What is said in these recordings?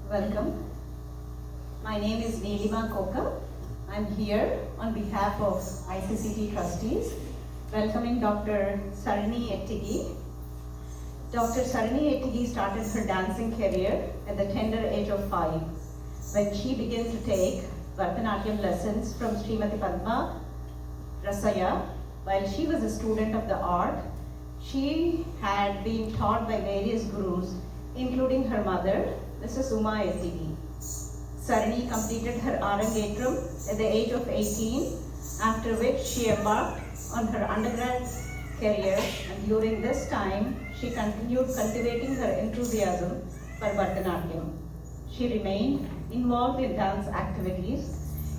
Welcome. My name is Neelima Koka. I'm here on behalf of ICCT trustees, welcoming Dr. Sarani Ettigi. Dr. Sarani Ettigi started her dancing career at the tender age of 5, when she began to take Bharatanatyam lessons from Srimati Padma Rasaya. While she was a student of the art, she had been taught by various gurus, including her mother, Mrs. Uma Ettigi. Sarani completed her Arangetram at the age of 18, after which she embarked on her undergrad career, and during this time, she continued cultivating her enthusiasm for Bharatanatyam. She remained involved in dance activities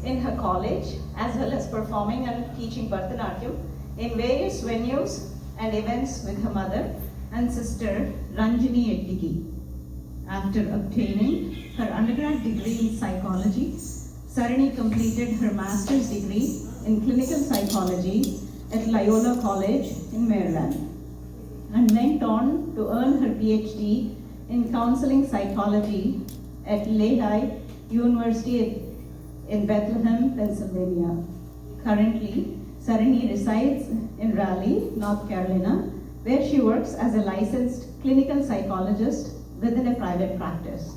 in her college, as well as performing and teaching Bharatanatyam in various venues and events with her mother and sister Ranjini Ettigi. After obtaining her undergrad degree in psychology, Sarani completed her master's degree in clinical psychology at Loyola College in Maryland and went on to earn her PhD in counseling psychology at Lehigh University in Bethlehem, Pennsylvania. Currently, Sarani resides in Raleigh, North Carolina, where she works as a licensed clinical psychologist within a private practice.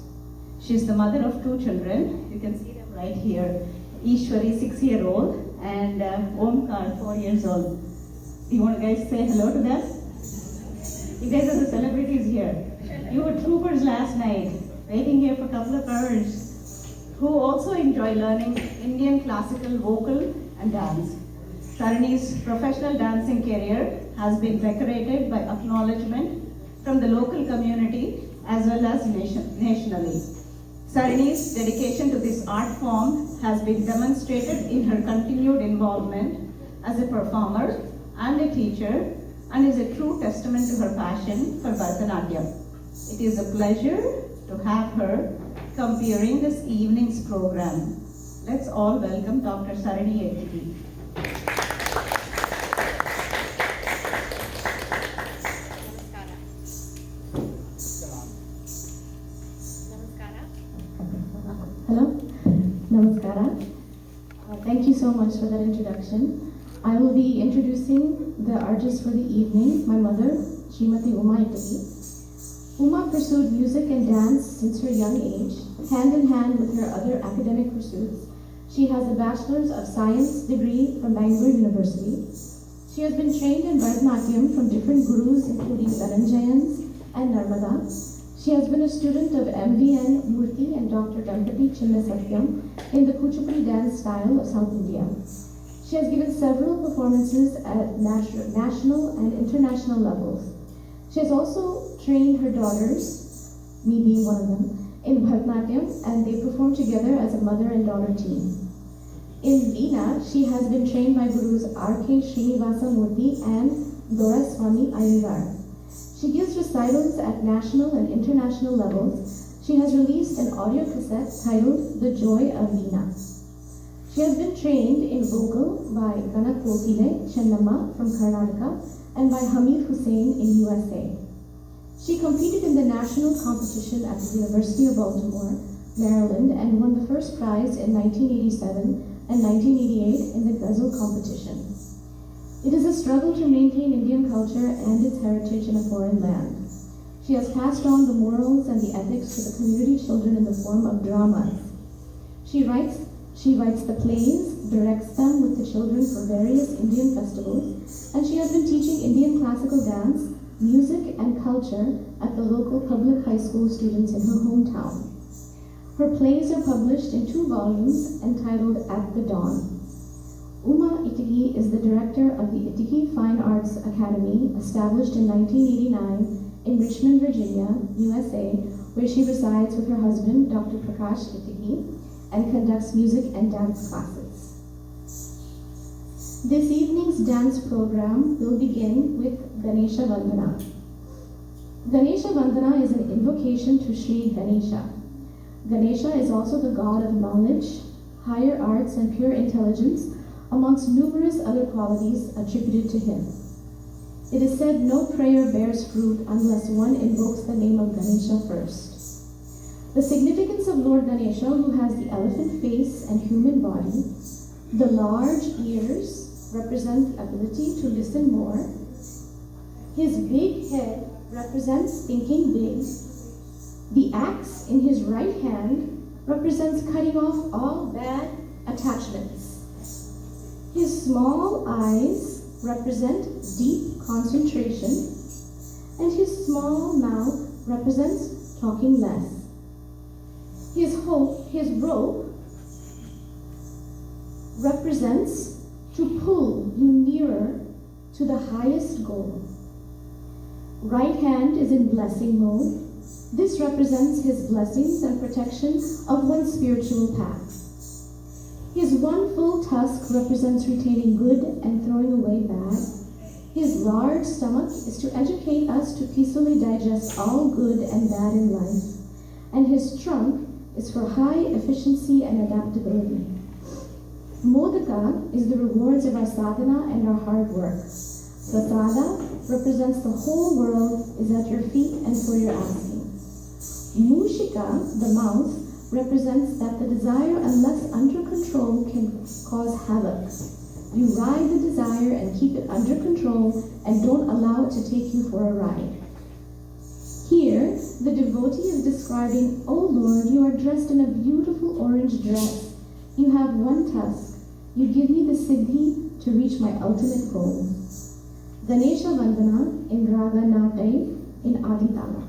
She is the mother of 2 children. You can see them right here. Ishwari, 6-year-old, and Omkar, 4 years old. You want to guys say hello to them? You guys are the celebrities here. You were troopers last night, waiting here for a couple of hours, who also enjoy learning Indian classical vocal and dance. Sarani's professional dancing career has been decorated by acknowledgement from the local community as well as nationally. Sarani's dedication to this art form has been demonstrated in her continued involvement as a performer and a teacher, and is a true testament to her passion for Bharatanatyam. It is a pleasure to have her come during this evening's program. Let's all welcome Dr. Sarani Ettigi. Hello, Namaskara. Thank you so much for that introduction. I will be introducing the artist for the evening, my mother, Srimati Uma Ettigi. Uma pursued music and dance since her young age, hand in hand with her other academic pursuits. She has a Bachelor's of Science degree from Bangalore University. She has been trained in Bharatanatyam from different gurus, including Dhananjayans and Narmada. She has been a student of MVN Murthy and Dr. Ganpati Chinnasatyam in the Kuchipudi dance style of South India. She has given several performances at national and international levels. She has also trained her daughters, me being one of them, in Bharatanatyam, and they perform together as a mother and daughter team. In Veena, she has been trained by gurus R.K. Srinivasa Murthy and Doraiswamy Iyengar. She gives recitals at national and international levels. She has released an audio cassette titled The Joy of Veena. She has been trained in vocal by Ganak Kokile Chennamma from Karnataka and by Hamid Hussain in USA. She competed in the national competition at the University of Baltimore, Maryland, and won the first prize in 1987 and 1988 in the Ghazal competition. It is a struggle to maintain Indian culture and its heritage in a foreign land. She has passed on the morals and the ethics to the community children in the form of dramas. She writes the plays, directs them with the children for various Indian festivals, and she has been teaching Indian classical dance, music, and culture at the local public high school students in her hometown. Her plays are published in 2 volumes entitled At the Dawn. Uma Ettigi is the director of the Ettigi Fine Arts Academy, established in 1989 in Richmond, Virginia, USA, where she resides with her husband, Dr. Prakash Ettigi, and conducts music and dance classes. This evening's dance program will begin with Ganesha Vandana. Ganesha Vandana is an invocation to Sri Ganesha. Ganesha is also the god of knowledge, higher arts, and pure intelligence, amongst numerous other qualities attributed to him. It is said no prayer bears fruit unless one invokes the name of Ganesha first. The significance of Lord Ganesha, who has the elephant face and human body, the large ears represent the ability to listen more, his big head represents thinking big, the axe in his right hand represents cutting off all bad attachments, his small eyes represent deep concentration, and his small mouth represents talking less. His rope represents to pull you nearer to the highest goal. Right hand is in blessing mode. This represents his blessings and protection of one's spiritual path. His one full tusk represents retaining good and throwing away bad. His large stomach is to educate us to peacefully digest all good and bad in life. And his trunk is for high efficiency and adaptability. Modaka is the rewards of our sadhana and our hard work. Prasada represents the whole world is at your feet and for your asking. Mushika, the mouth, represents that the desire, unless under control, can cause havoc. You ride the desire and keep it under control and don't allow it to take you for a ride. Here, the devotee is describing, "O Lord, you are dressed in a beautiful orange dress. You have one tusk. You give me the siddhi to reach my ultimate goal." Ganesha Vandana in Raga Natai in Aditala.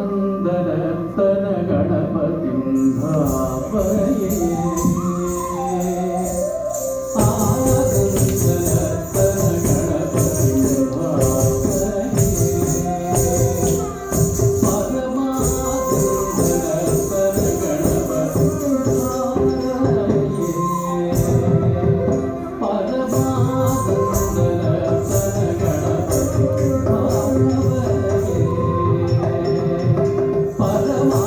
आनन्दरतन गणपतिं भावये आनन्दरतन गणपतिं भावये परमानन्दरतन गणपतिं भावये परमानन्दरतन गणपतिं भावये परमानन्दरतन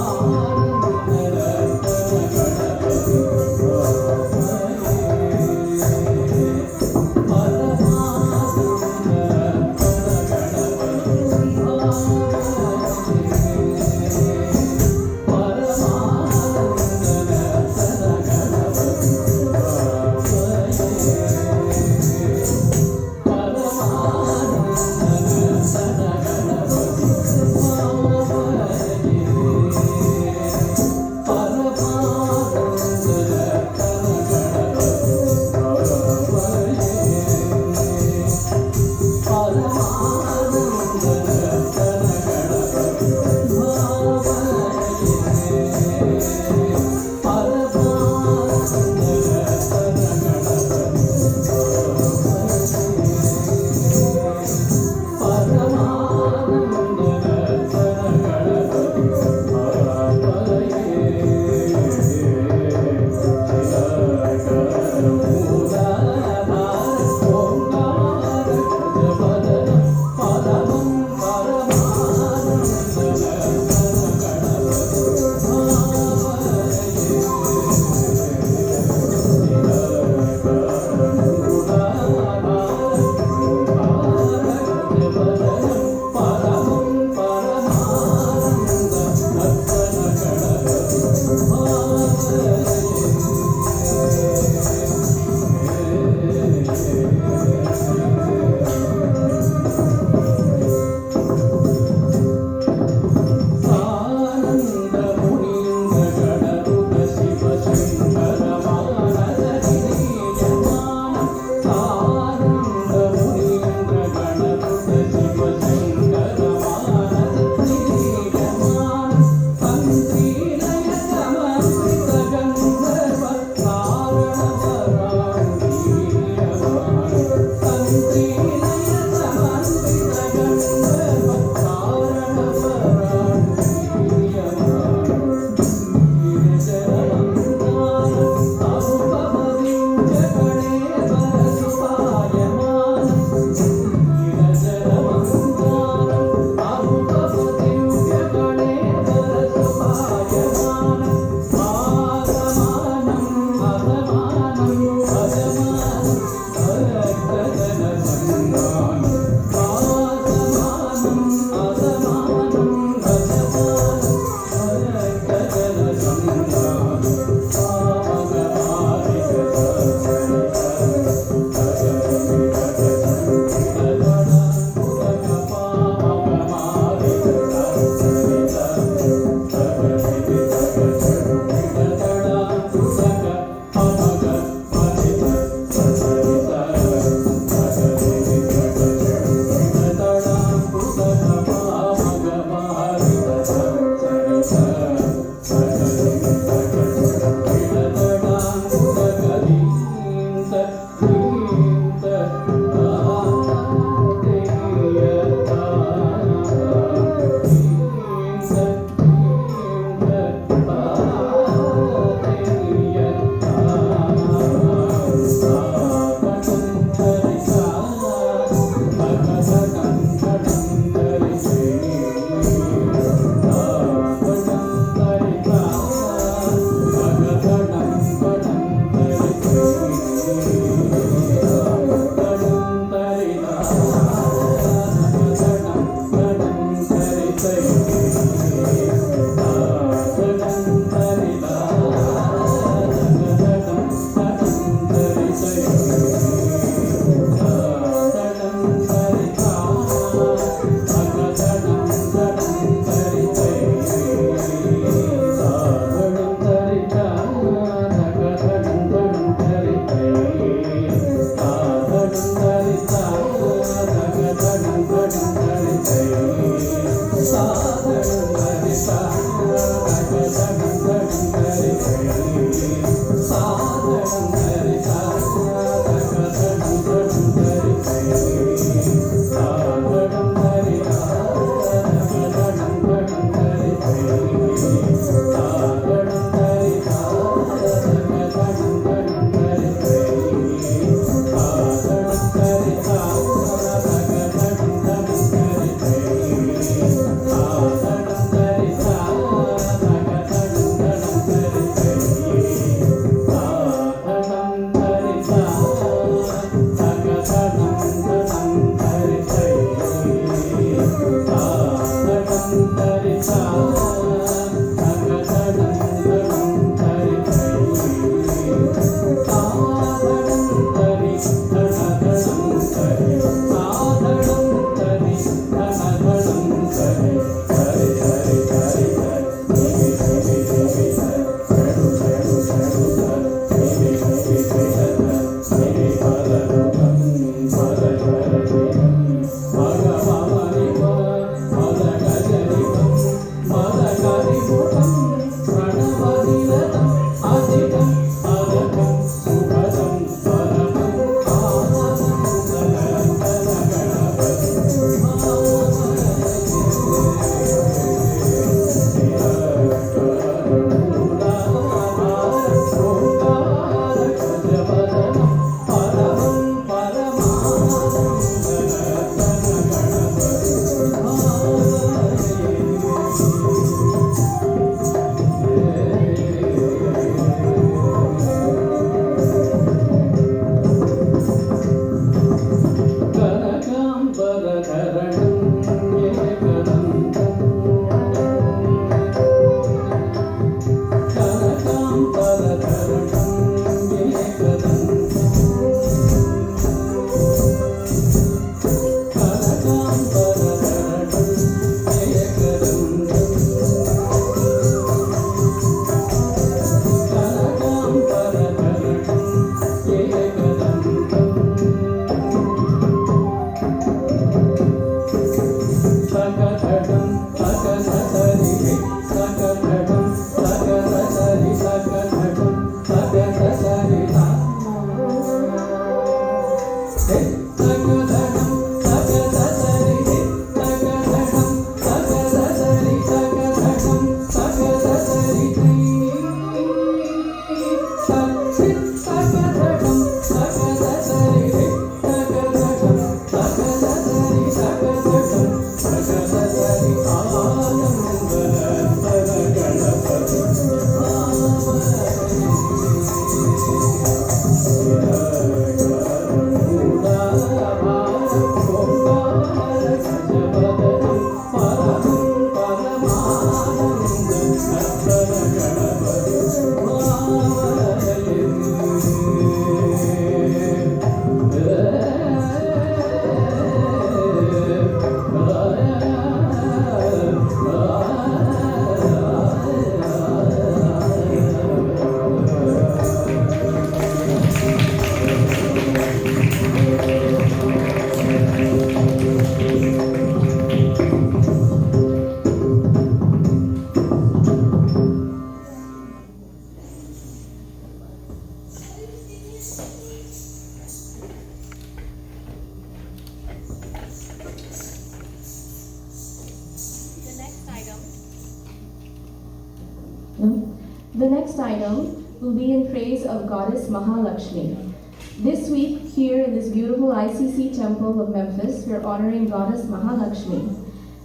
The next item will be in praise of Goddess Mahalakshmi. This week, here in this beautiful ICC temple of Memphis, we're honoring Goddess Mahalakshmi.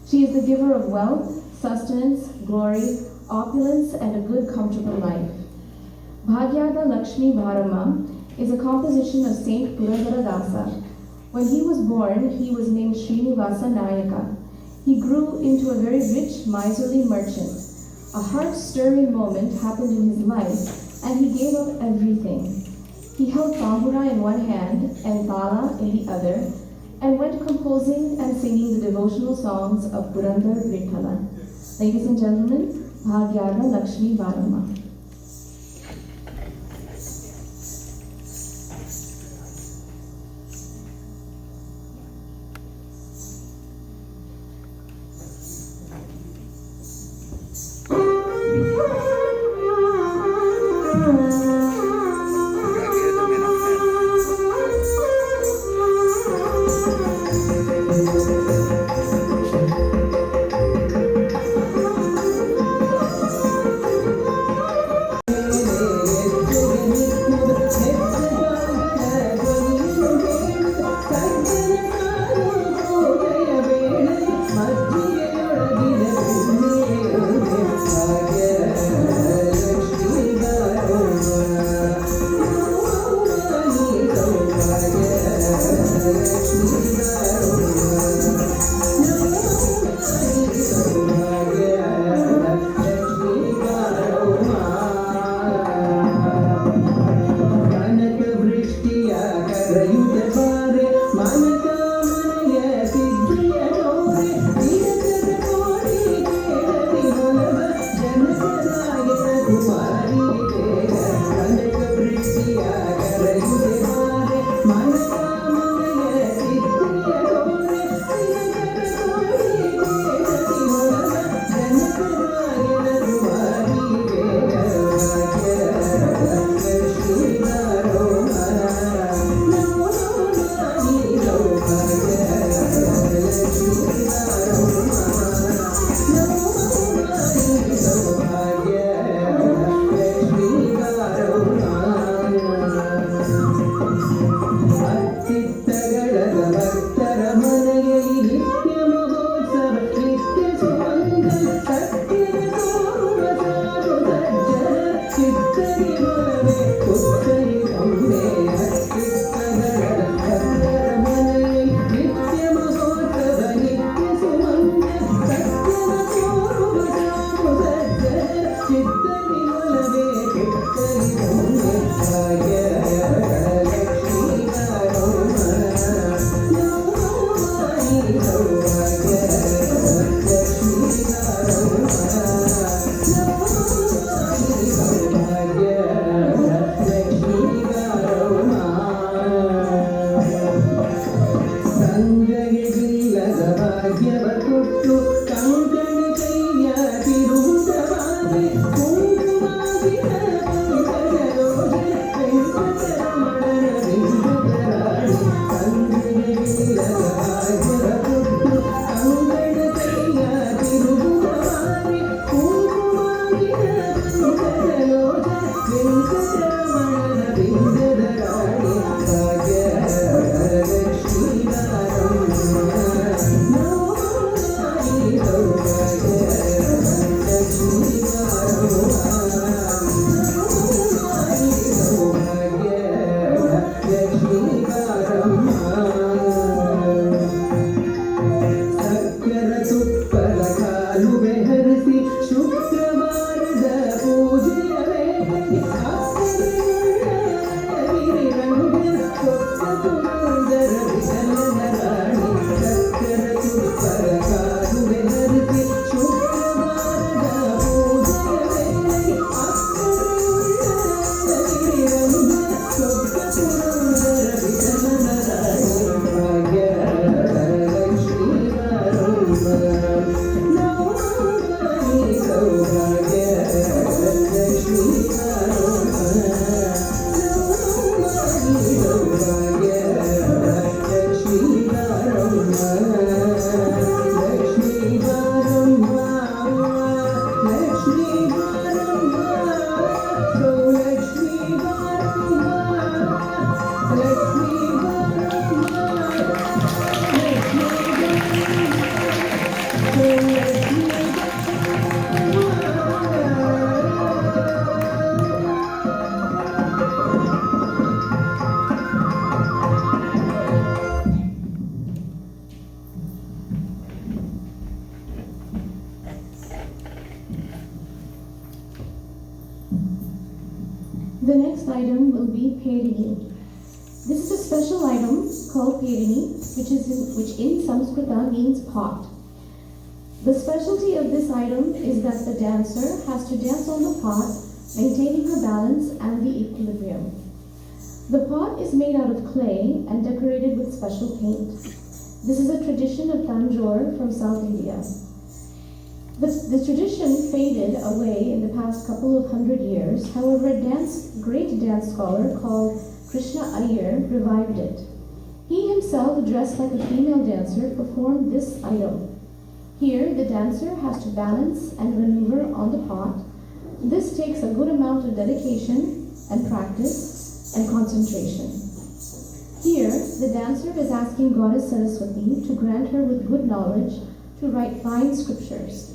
She is the giver of wealth, sustenance, glory, opulence, and a good, comfortable life. Bhagyada Lakshmi Bharama is a composition of Saint Purandara Dasa. When he was born, he was named Srinivasa Nayaka. He grew into a very rich, miserly merchant. A heart-stirring moment happened in his life, and he gave up everything. He held tambura in one hand and tala in the other, and went composing and singing the devotional songs of Purandar Vithala. Ladies and gentlemen, Bhagyada Lakshmi Bharama. ಕೊಟ್ಟು ಕಂಕಣ ಕೈಯ ತಿರುವುದವಾದೆ ಕುಂಕುಮಾಗಿನ ಪಂಕಜಲೋಚನೆ ವೆಂಕಟರಮಣನ ಬಿಂಬದರಾಣಿ ಸಂಧಿಗೆ ವೀರದ ಭಾಗ್ಯದ ಕೊಟ್ಟು ಕಂಕಣ ಕೈಯ ತಿರುವುದವಾದೆ ಕುಂಕುಮಾಗಿನ ಪಂಕಜಲೋಚನೆ ವೆಂಕಟರಮಣನ ಬಿಂಬದರಾಣಿ ಸಕ್ಕರ ತುಪ್ಪದ ಕಾಲುವೆ ಹರಿಸಿ ಶುಕ್ರವಾರದ ಪೂಜೆಯ ವೇಳೆಗೆ ಸುಂದರ ವಿಠಲನ ರಾಣಿ ಸಕ್ಕರ ತುಪ್ಪದ ಕಾಲುವೆ ಹರಿಸಿ ಶುಕ್ರವಾರದ ಪೂಜೆಯ ವೇಳೆಗೆ ಸುಂದರ ವಿಠಲನ ರಾಣಿ ಭಾಗ್ಯಲಕ್ಷ್ಮೀ ಬಾರಮ್ಮ ನವಮಾನಿ ಸೌಭಾಗ್ಯಲಕ್ಷ್ಮೀ ಬಾರಮ್ಮ ನವಮಾನಿ ಸೌಭಾಗ್ಯಲಕ್ಷ್ಮೀ ಬಾರಮ್ಮ ಲಕ್ಷ್ಮೀ ಬಾರಮ್ಮ ಲಕ್ಷ್ಮೀ ಬಾರಮ್ಮ ಸೌಲಕ್ಷ್ಮೀ ಬಾರಮ್ಮ ಲಕ್ಷ್ಮೀ ಬಾರಮ್ಮ Lakshmi The next item will be Perini. This is a special item called Perini, which in Sanskrita means pot. The specialty of this item is that the dancer has to dance on the pot, maintaining her balance and the equilibrium. The pot is made out of clay and decorated with special paint. This is a tradition of Tanjore from South India. The tradition faded away in the past couple of hundred years. However, a great dance scholar called Krishna Iyer revived it. He himself, dressed like a female dancer, performed this item. Here, the dancer has to balance and maneuver on the pot. This takes a good amount of dedication and practice and concentration. Here, the dancer is asking Goddess Saraswati to grant her with good knowledge to write fine scriptures,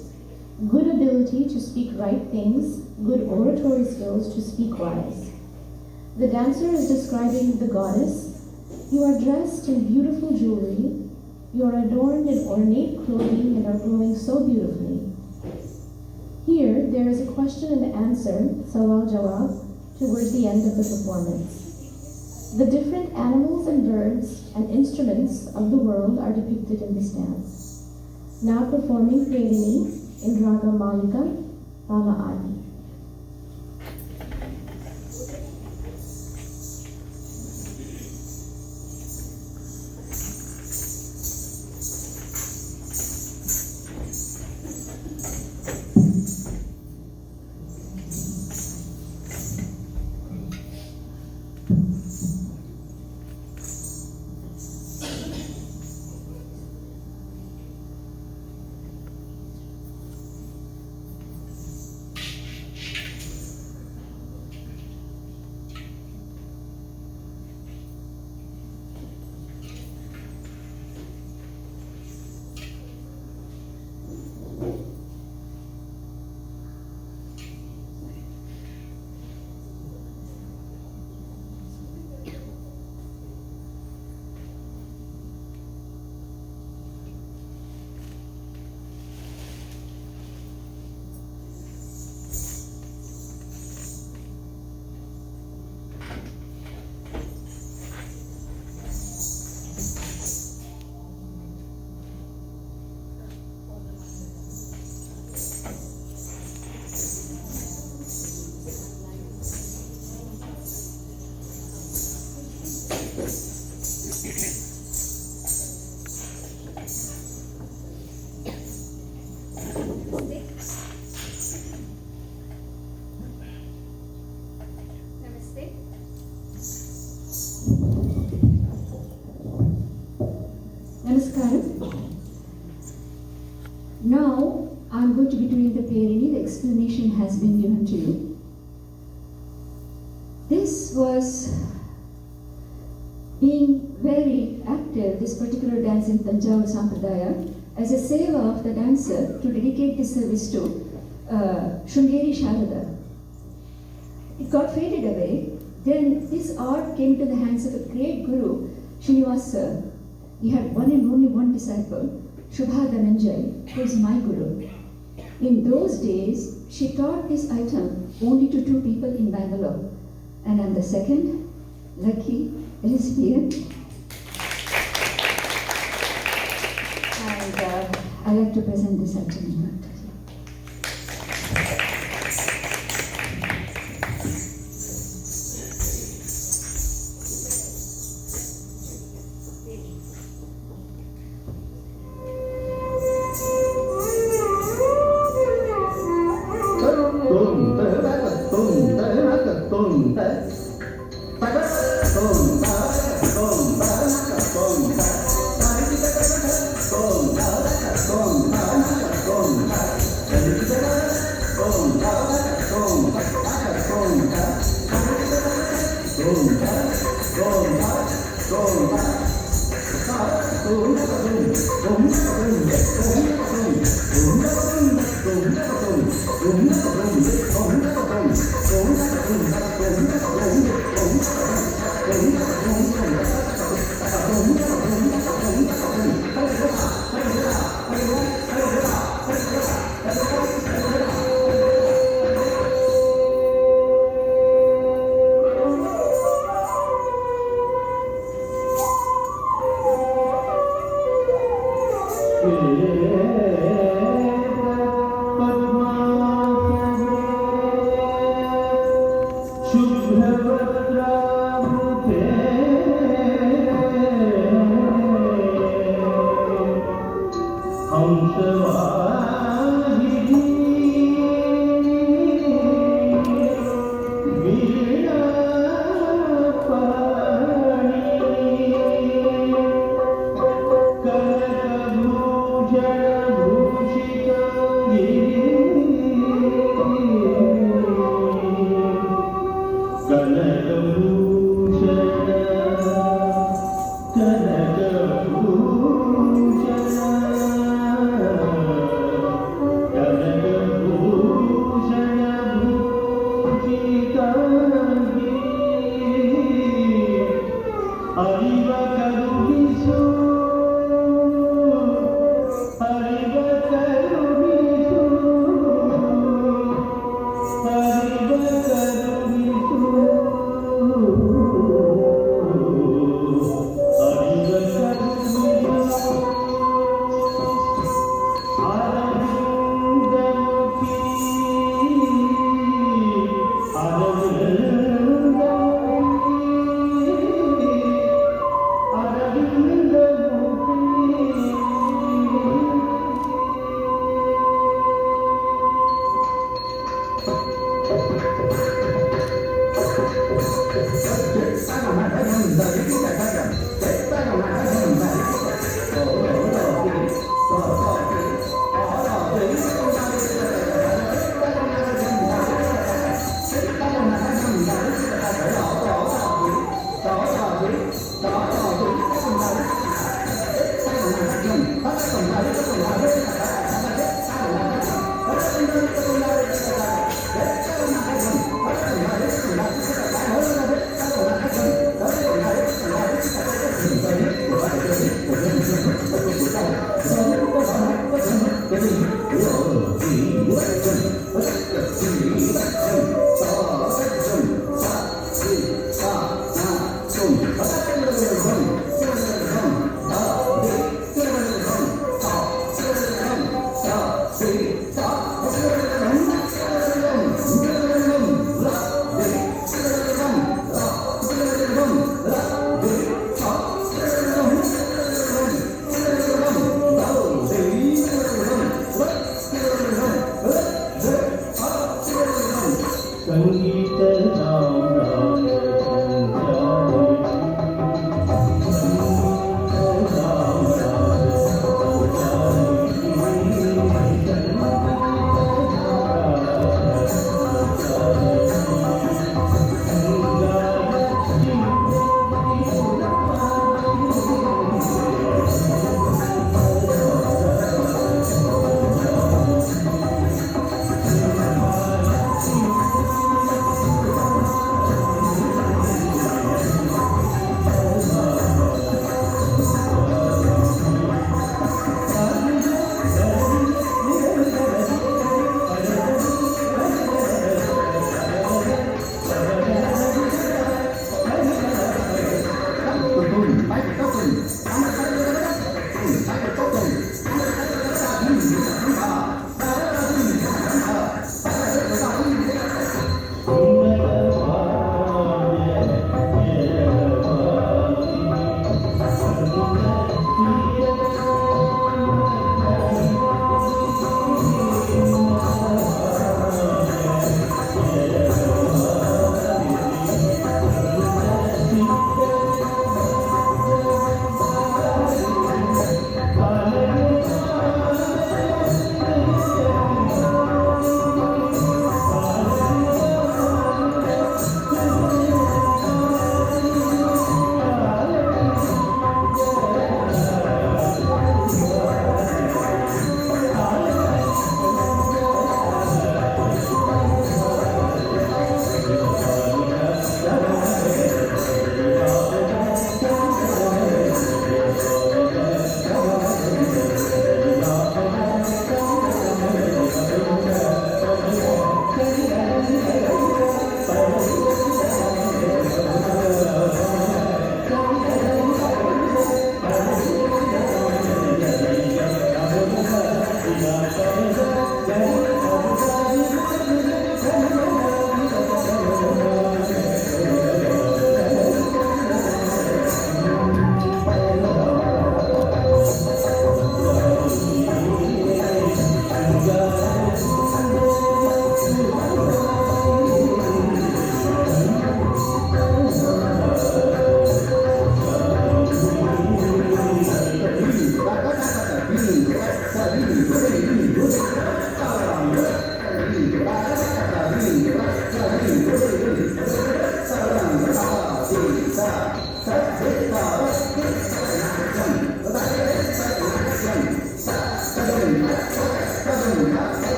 good ability to speak right things, good oratory skills to speak wise. The dancer is describing the goddess. You are dressed in beautiful jewelry. You are adorned in ornate clothing and are glowing so beautifully. Here, there is a question and answer, sawal jawab, towards the end of the performance. The different animals and birds and instruments of the world are depicted in this dance. Now performing Perini in Raga Malika, Tala Adi. Namaste. Namaskaram. Now, I'm going to be doing the Perini. The explanation has been given to you. This was being very active, this particular dance in Tanjavur Sampradaya, as a seva of the dancer to dedicate this service to Shrungeri Sharada. It got faded away. Then this art came to the hands of a great guru, Srinivasa. He had one and only one disciple, Shubha Dhananjay, who is my guru. In those days, she taught this item only to 2 people in Bangalore. And I'm the second lucky recipient. And I like to present this item.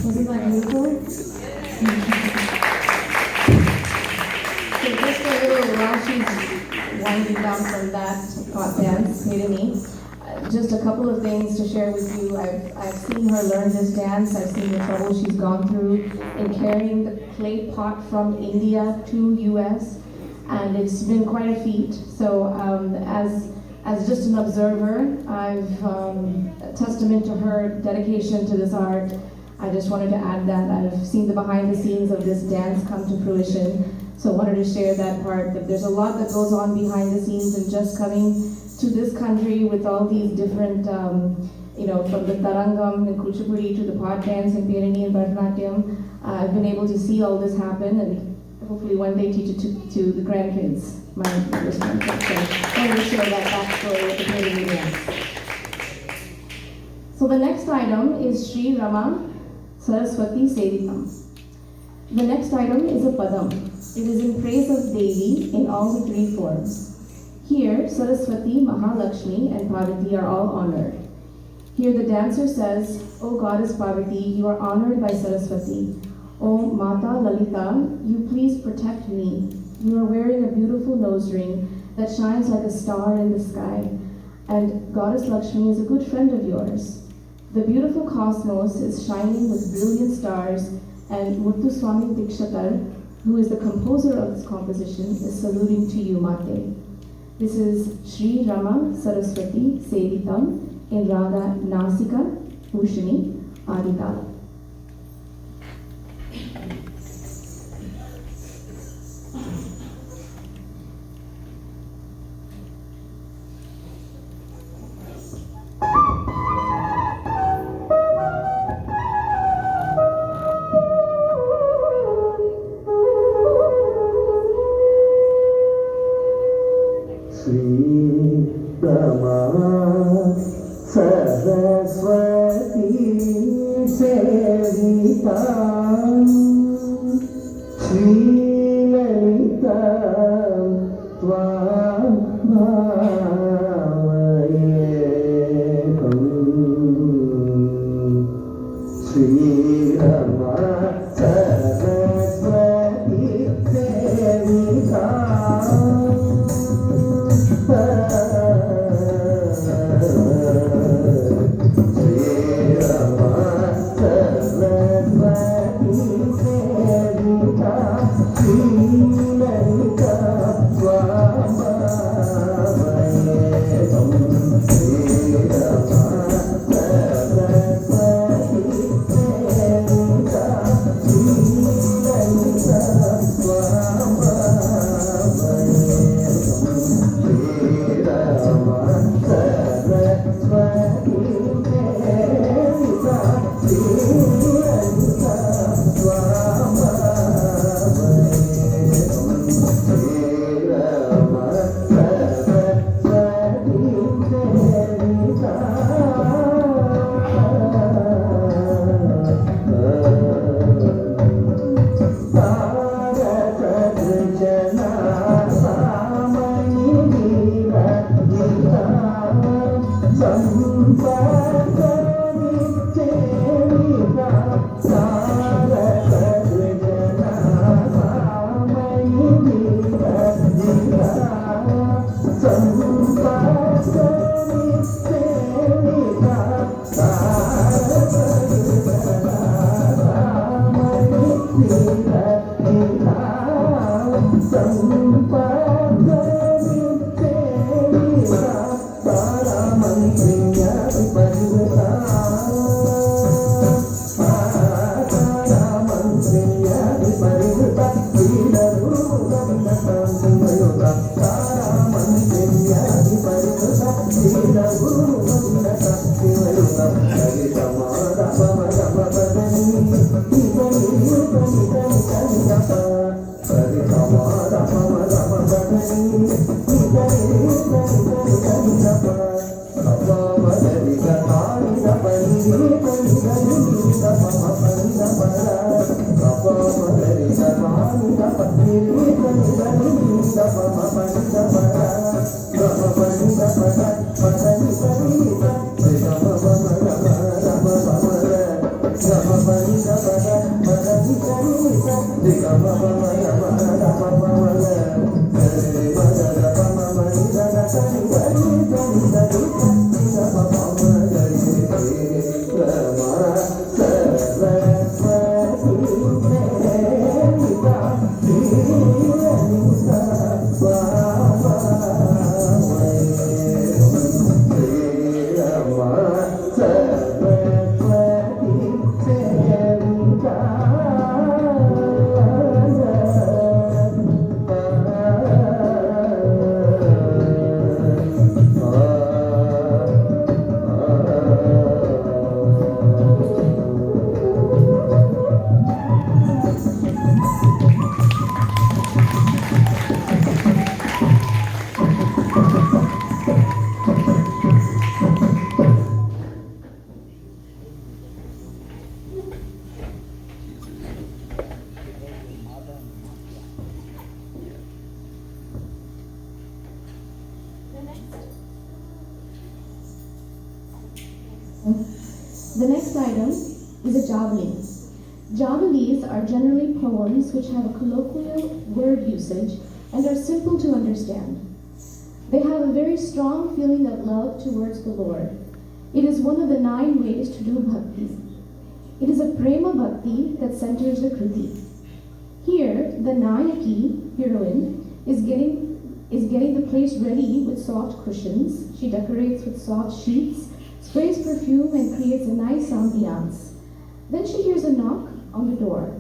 Wasn't that beautiful? So just a little while she's winding down from that hot dance, Hirini, just a couple of things to share with you. I've seen her learn this dance. I've seen the trouble she's gone through in carrying the clay pot from India to US, and it's been quite a feat. So as just an observer, I've a testament to her dedication to this art. I just wanted to add that I've seen the behind the scenes of this dance come to fruition. So I wanted to share that part, that there's a lot that goes on behind the scenes, and just coming to this country with all these different, from the Tarangam and Kuchipudi to the pot dance and Perini and Bharatanatyam, I've been able to see all this happen, and hopefully one day teach it to the grandkids, my grandkids. So I wanted to share that backstory with the Perini dance. So the next item is Sri Rama Saraswati Sevitam. The next item is a padam. It is in praise of Devi in all the three forms. Here, Saraswati, Mahalakshmi, and Parvati are all honored. Here the dancer says, O Goddess Parvati, you are honored by Saraswati. O Mata Lalita, you please protect me. You are wearing a beautiful nose ring that shines like a star in the sky. And Goddess Lakshmi is a good friend of yours. The beautiful cosmos is shining with brilliant stars, and Muthuswami Dikshatar, who is the composer of this composition, is saluting to you, Mate. This is Sri Rama Saraswati Sevitam in Raga Nasika Bhushani Aditala. The next item is a javali. Javalis are generally poems which have a colloquial word usage and are simple to understand. They have a very strong feeling of love towards the Lord. It is one of the 9 ways to do bhakti. It is a prema bhakti that centers the kriti. Here, the Nayaki, heroine, is getting the place ready with soft cushions. She decorates with soft sheets, sprays perfume, and creates a nice ambiance. Then she hears a knock on the door.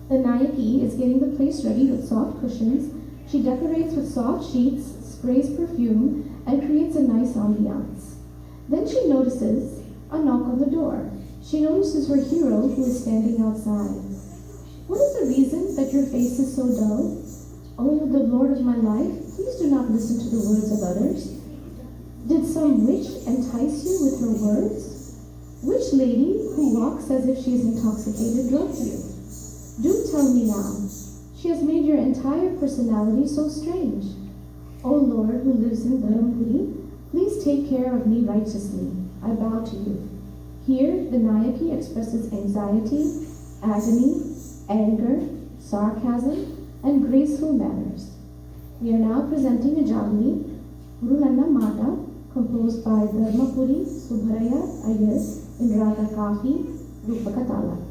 The Nayaki is getting the place ready with soft cushions. She decorates with soft sheets, sprays perfume, and creates a nice ambiance. Then she notices a knock on the door. She notices her hero who is standing outside. What is the reason that your face is so dull? Oh, the Lord of my life, please do not listen to the words of others. Did some witch entice you with her words? Which lady who walks as if she is intoxicated drugged you? Do tell me now. She has made your entire personality so strange. O Lord who lives in Dharampuri, please take care of me righteously. I bow to you. Here, the Nayaki expresses anxiety, agony, anger, sarcasm, and graceful manners. We are now presenting a javali, Gurunanna Mata, composed by Dharmapuri Subharaya Iyer in Raga Kafi, Rupakatala.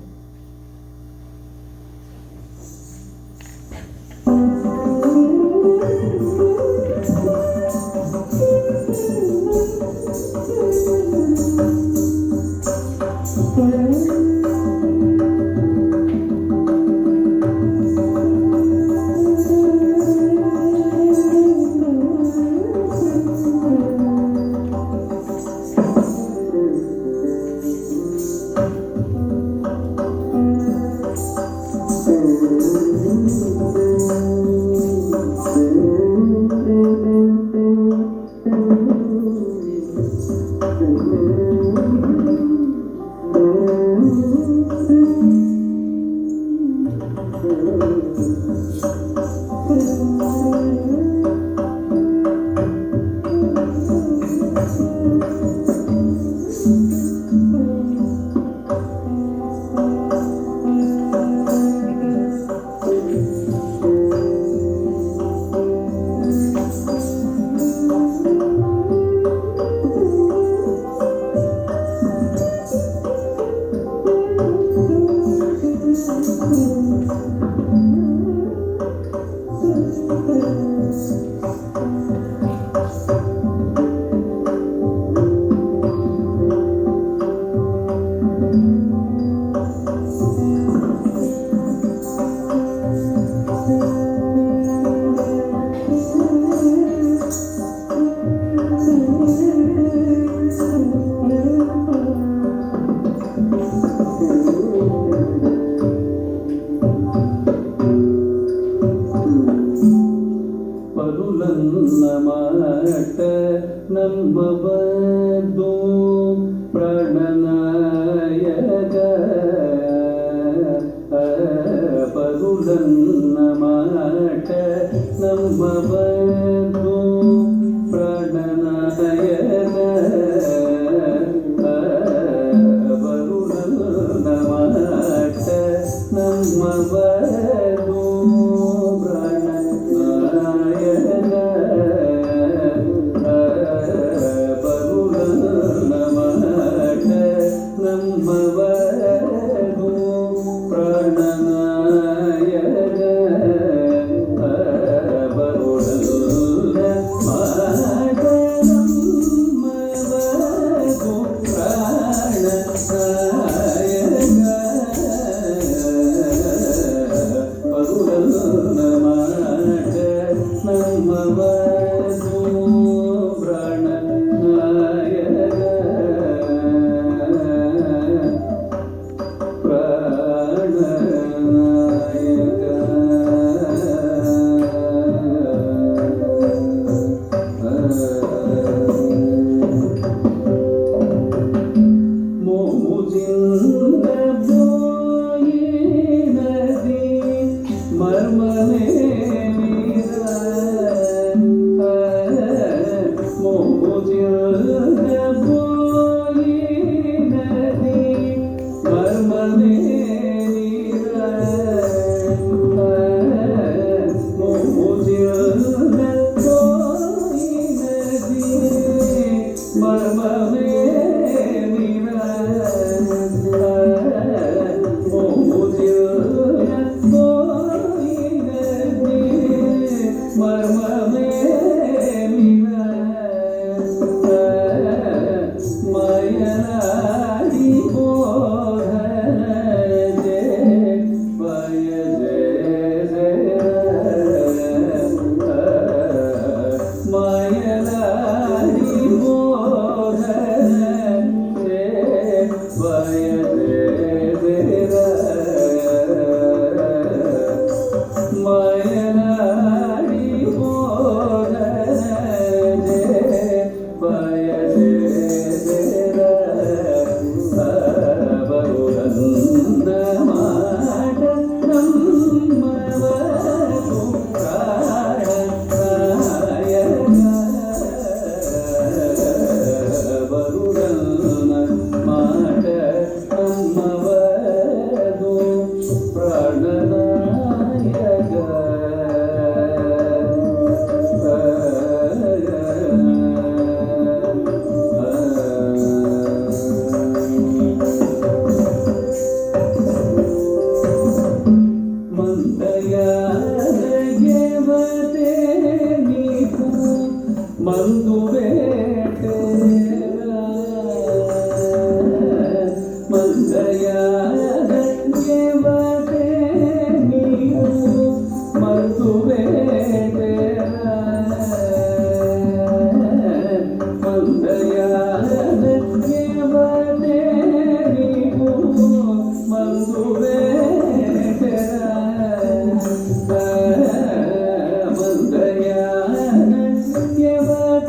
ಬರುಲನ್ನ ಮಾಟ ನಮ್ಮ ಬದ್ದು ಪ್ರಾಣನಾಯಕ ಬರುಲನ್ನ ಮಾಟ ನಮ್ಮ ಬದ್ದು ಪ್ರಾಣನಾಯಕ ಬರುಲನ್ನ ಮಾಟ ನಮ್ಮ ಬದ್ದು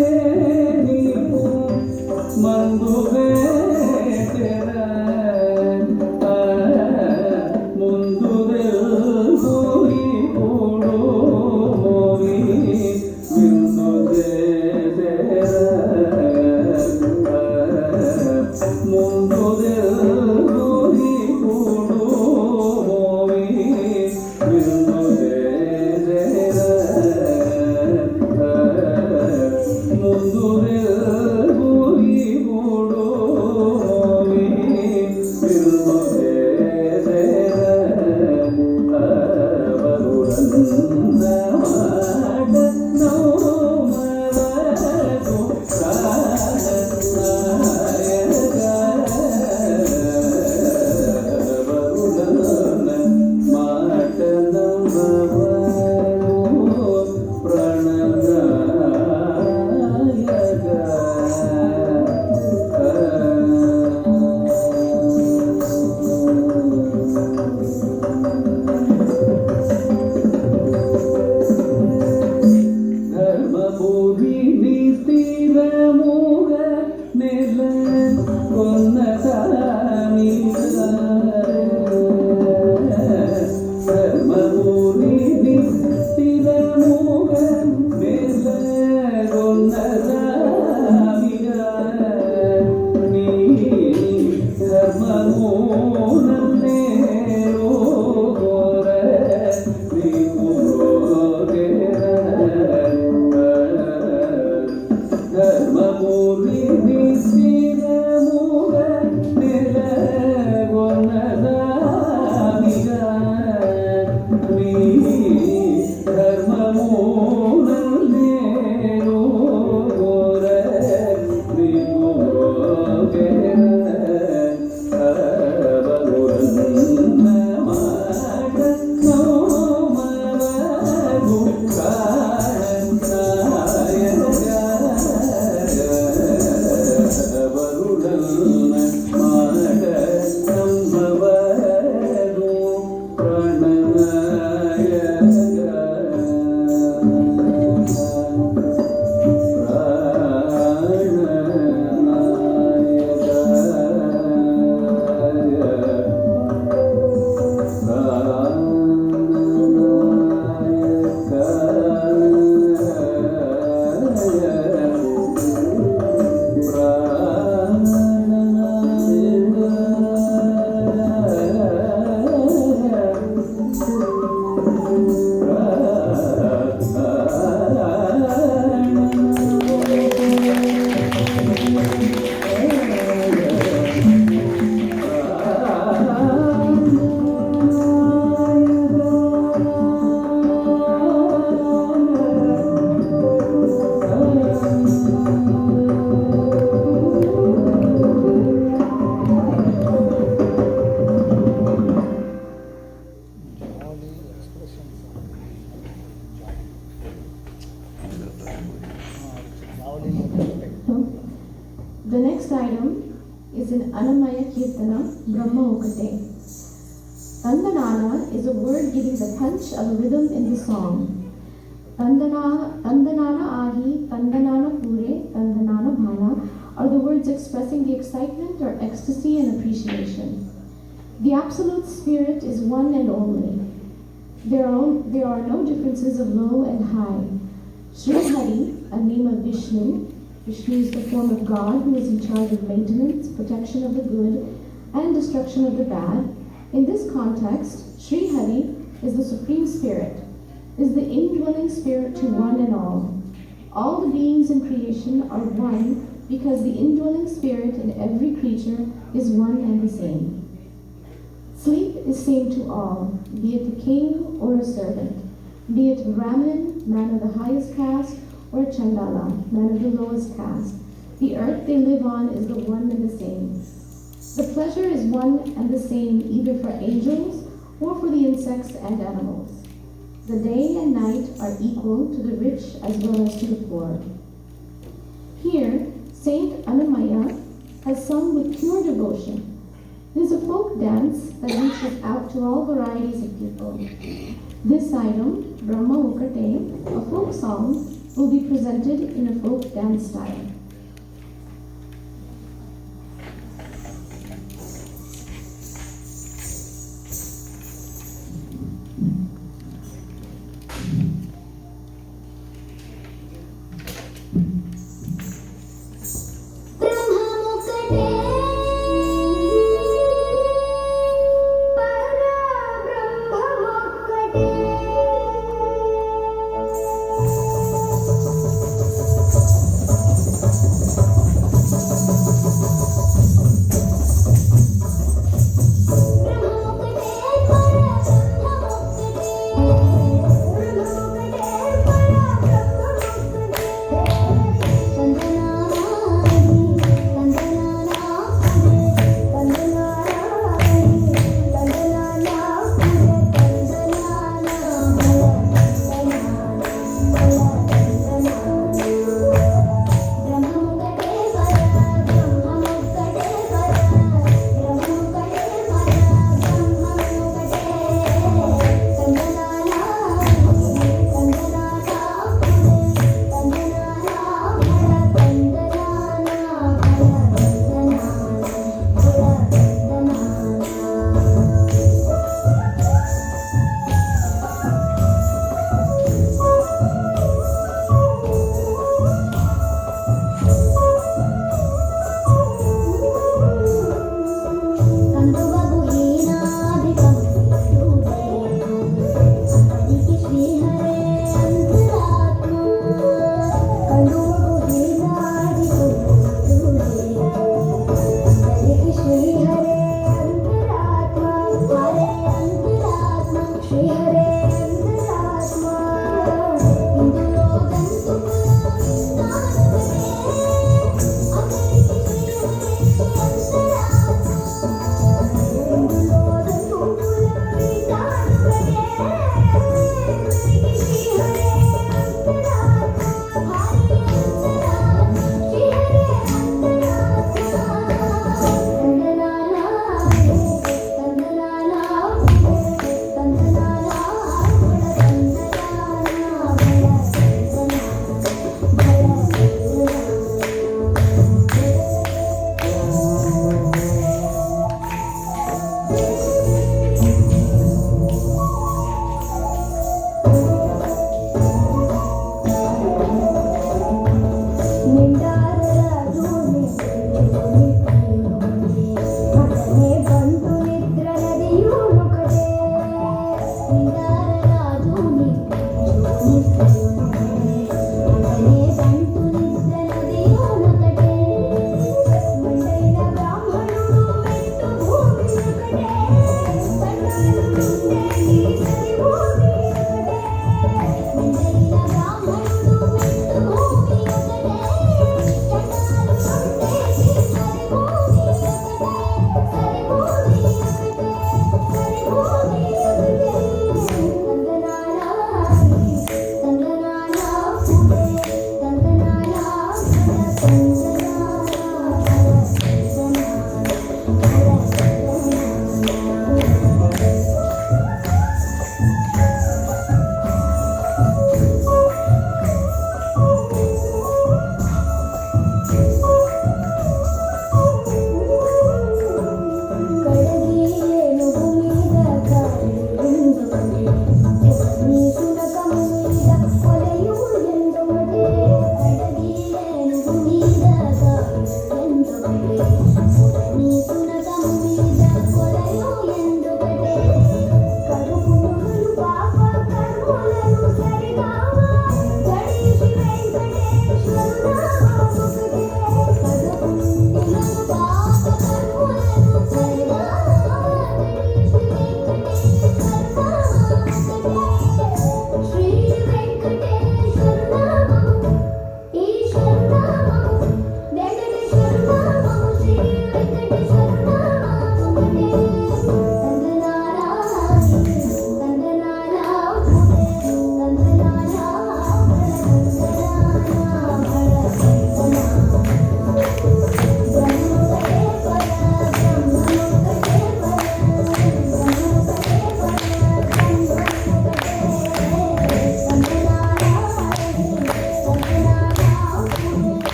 Yeah. The next item is an Anamaya Kirtana, Brahma Okate. Tandanana is a word giving the punch of a rhythm in the song. Tandanana ahi, tandanana pure, tandanana bhala are the words expressing the excitement or ecstasy and appreciation. The absolute spirit is one and only. There are no differences of low and high. Sri Hari, a name of Vishnu, Vishnu is the form of God who is in charge of maintenance, protection of the good, and destruction of the bad. In this context, Sri Hari is the Supreme Spirit, is the indwelling spirit to one and all. All the beings in creation are one because the indwelling spirit in every creature is one and the same. Sleep is same to all, be it a king or a servant, be it a Brahmin, man of the highest caste, or a Chandala, man of the lowest caste. The earth they live on is the one and the same. The pleasure is one and the same either for angels or for the insects and animals. The day and night are equal to the rich as well as to the poor. Here, Saint Annamaya has sung with pure devotion. It is a folk dance that reaches out to all varieties of people. This item, Brahma Ukate, a folk song, will be presented in a folk dance style.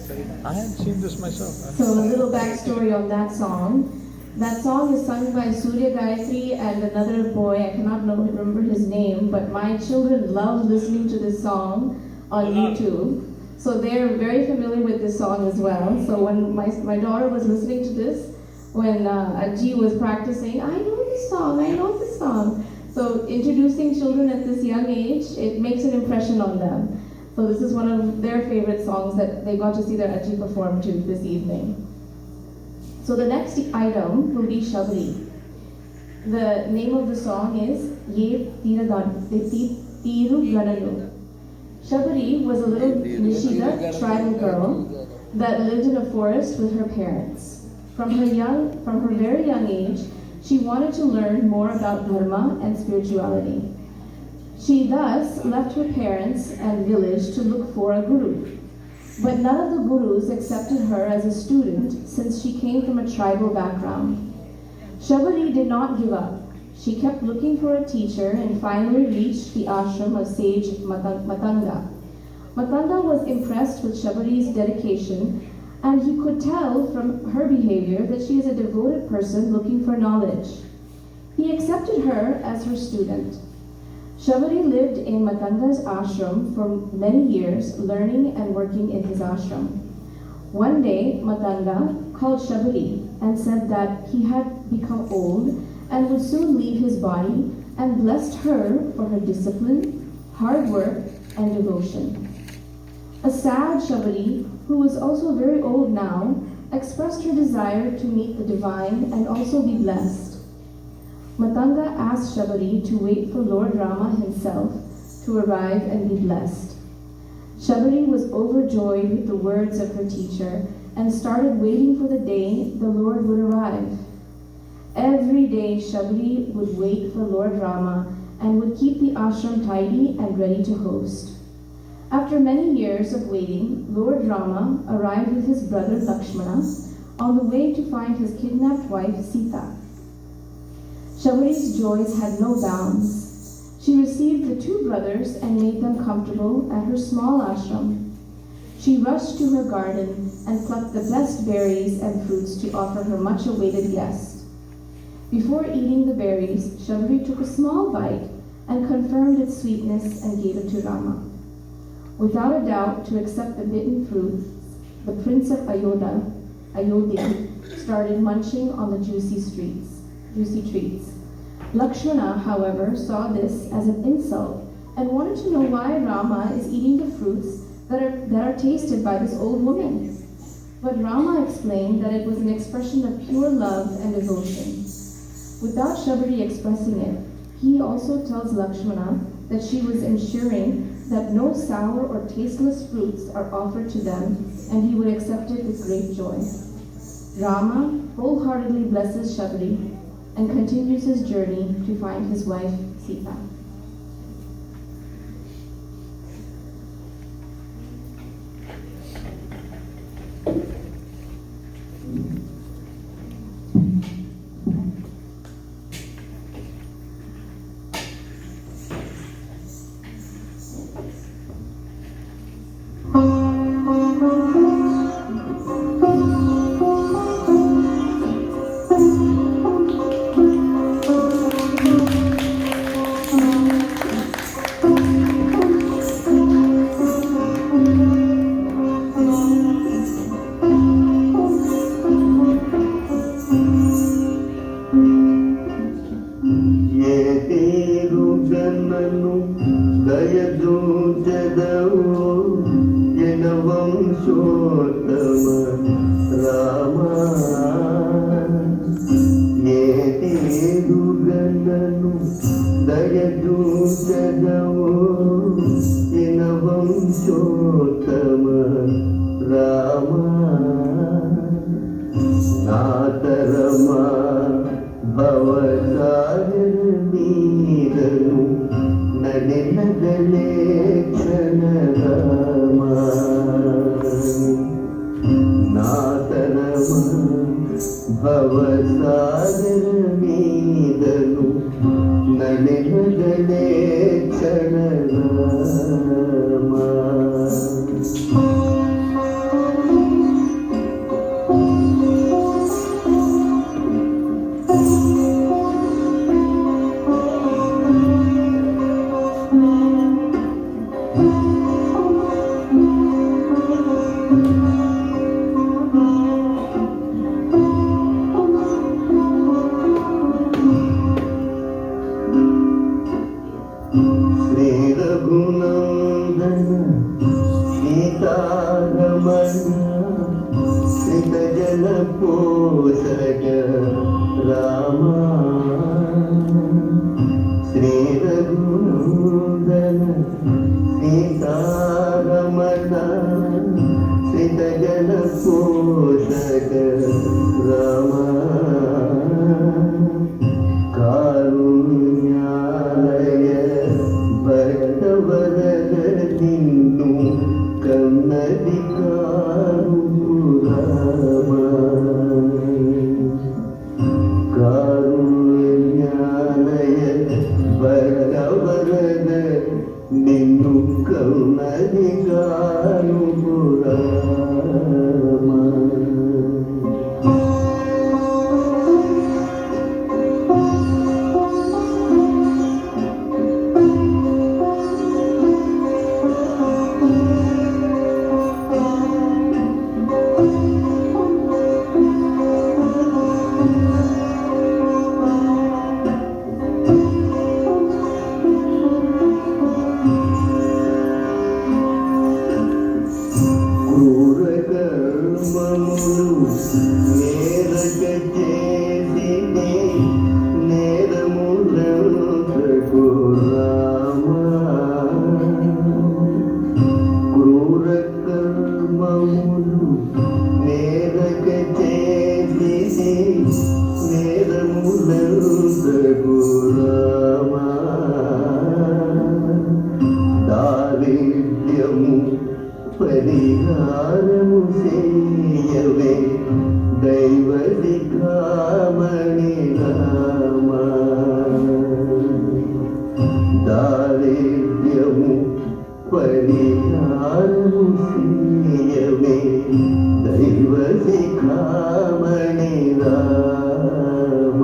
I hadn't seen this myself. So a little backstory on that song. That song is sung by Surya Gayatri and another boy, I cannot remember his name, but my children love listening to this song on YouTube. So they're very familiar with this song as well. So when my daughter was listening to this, when Aji was practicing, I know this song. So introducing children at this young age, it makes an impression on them. So this is one of their favorite songs that they got to see their Aji perform to this evening. So the next item will be Shabari. The name of the song is Ye Tiru Gananu. Shabari was a little Nishida tribal girl that lived in a forest with her parents. From her very young age, she wanted to learn more about dharma and spirituality. She thus left her parents and village to look for a guru. But none of the gurus accepted her as a student since she came from a tribal background. Shabari did not give up. She kept looking for a teacher and finally reached the ashram of sage Matanga. Matanga was impressed with Shabari's dedication, and he could tell from her behavior that she is a devoted person looking for knowledge. He accepted her as her student. Shabari lived in Matanga's ashram for many years, learning and working in his ashram. One day, Matanga called Shabari and said that he had become old and would soon leave his body, and blessed her for her discipline, hard work, and devotion. A sad Shabari, who was also very old now, expressed her desire to meet the divine and also be blessed. Matanga asked Shabari to wait for Lord Rama himself to arrive and be blessed. Shabari was overjoyed with the words of her teacher and started waiting for the day the Lord would arrive. Every day Shabari would wait for Lord Rama and would keep the ashram tidy and ready to host. After many years of waiting, Lord Rama arrived with his brother Lakshmana on the way to find his kidnapped wife Sita. Shabari's joys had no bounds. She received the two brothers and made them comfortable at her small ashram. She rushed to her garden and plucked the best berries and fruits to offer her much-awaited guest. Before eating the berries, Shabari took a small bite and confirmed its sweetness and gave it to Rama. Without a doubt, to accept the bitten fruit, the prince of Ayodhya started munching on the juicy treats. Lakshmana, however, saw this as an insult and wanted to know why Rama is eating the fruits that are tasted by this old woman. But Rama explained that it was an expression of pure love and devotion. Without Shabari expressing it, he also tells Lakshmana that she was ensuring that no sour or tasteless fruits are offered to them, and he would accept it with great joy. Rama wholeheartedly blesses Shabari and continues his journey to find his wife Sita. Shri Raghunandana Sitaramana శ్రీత జన పోషక రామ శ్రీ రఘునందన సీతారమణ శ్రీత జన పోషక రామ కారుణ్యాలయ భక్తవరద నిన్ను కన్నది కారురామ కారుణ్యాలయ భక్తవరద నిన్ను కన్నది కారురామ పరిహారము చేయవే దైవ దికామణి రామ దారిద్ర్యము పరిహారము చేయవే దైవ దికామణి రామ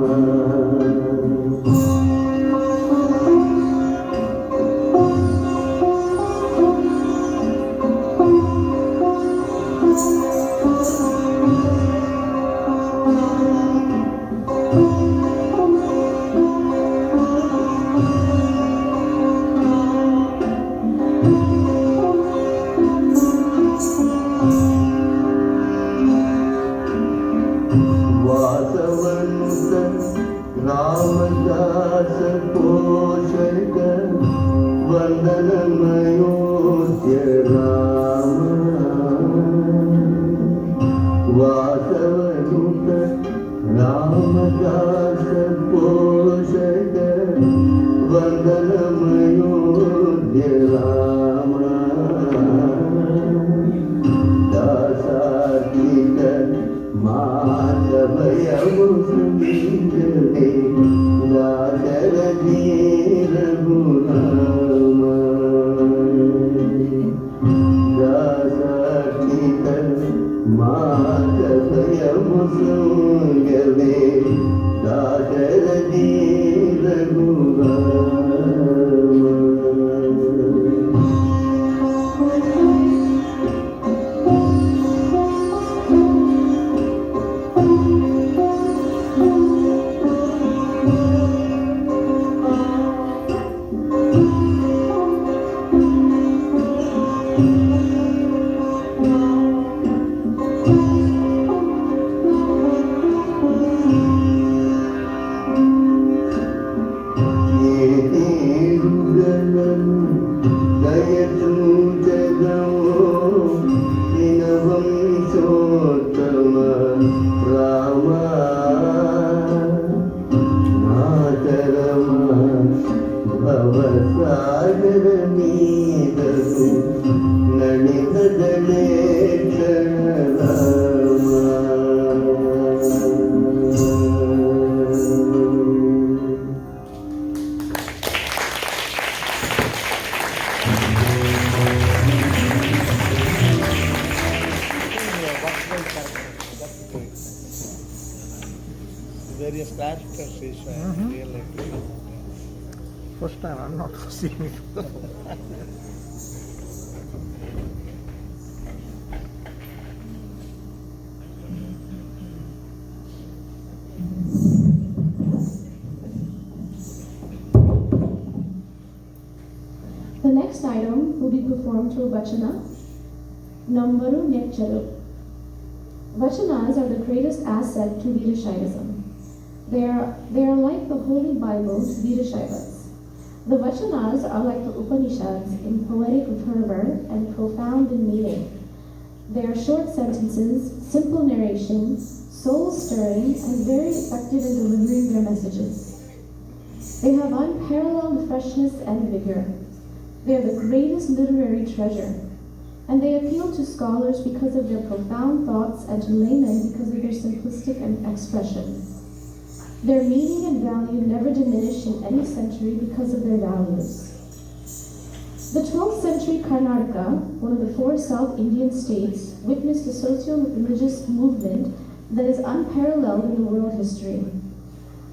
వాసవంత రామదాస పోషక వందనమయోధ్య రామ వాసవంత రామదాస పోషక వందనమయోధ్య Rama దాసాత్మిక మాధవయము సుందరే Dasarathi Raghurama దాసాత్మిక మాధవయము సుందరే Dasarathi Raghurama Various characters is real life. First time I'm not seeing it. next item will be performed through Vachana, Namvaru Nekcharu. Vachanas are the greatest asset to Veerashaivism. They are like the Holy Bible to Veerashaivas. The Vachanas are like the Upanishads in poetic fervor and profound in meaning. They are short sentences, simple narration, soul-stirring, and very effective in delivering their messages. They have unparalleled freshness and vigor. They are the greatest literary treasure, and they appeal to scholars because of their profound thoughts and to laymen because of their simplistic expression. Their meaning and value never diminish in any century because of their values. The 12th century Karnataka, one of the 4 South Indian states, witnessed a socio-religious movement that is unparalleled in the world history.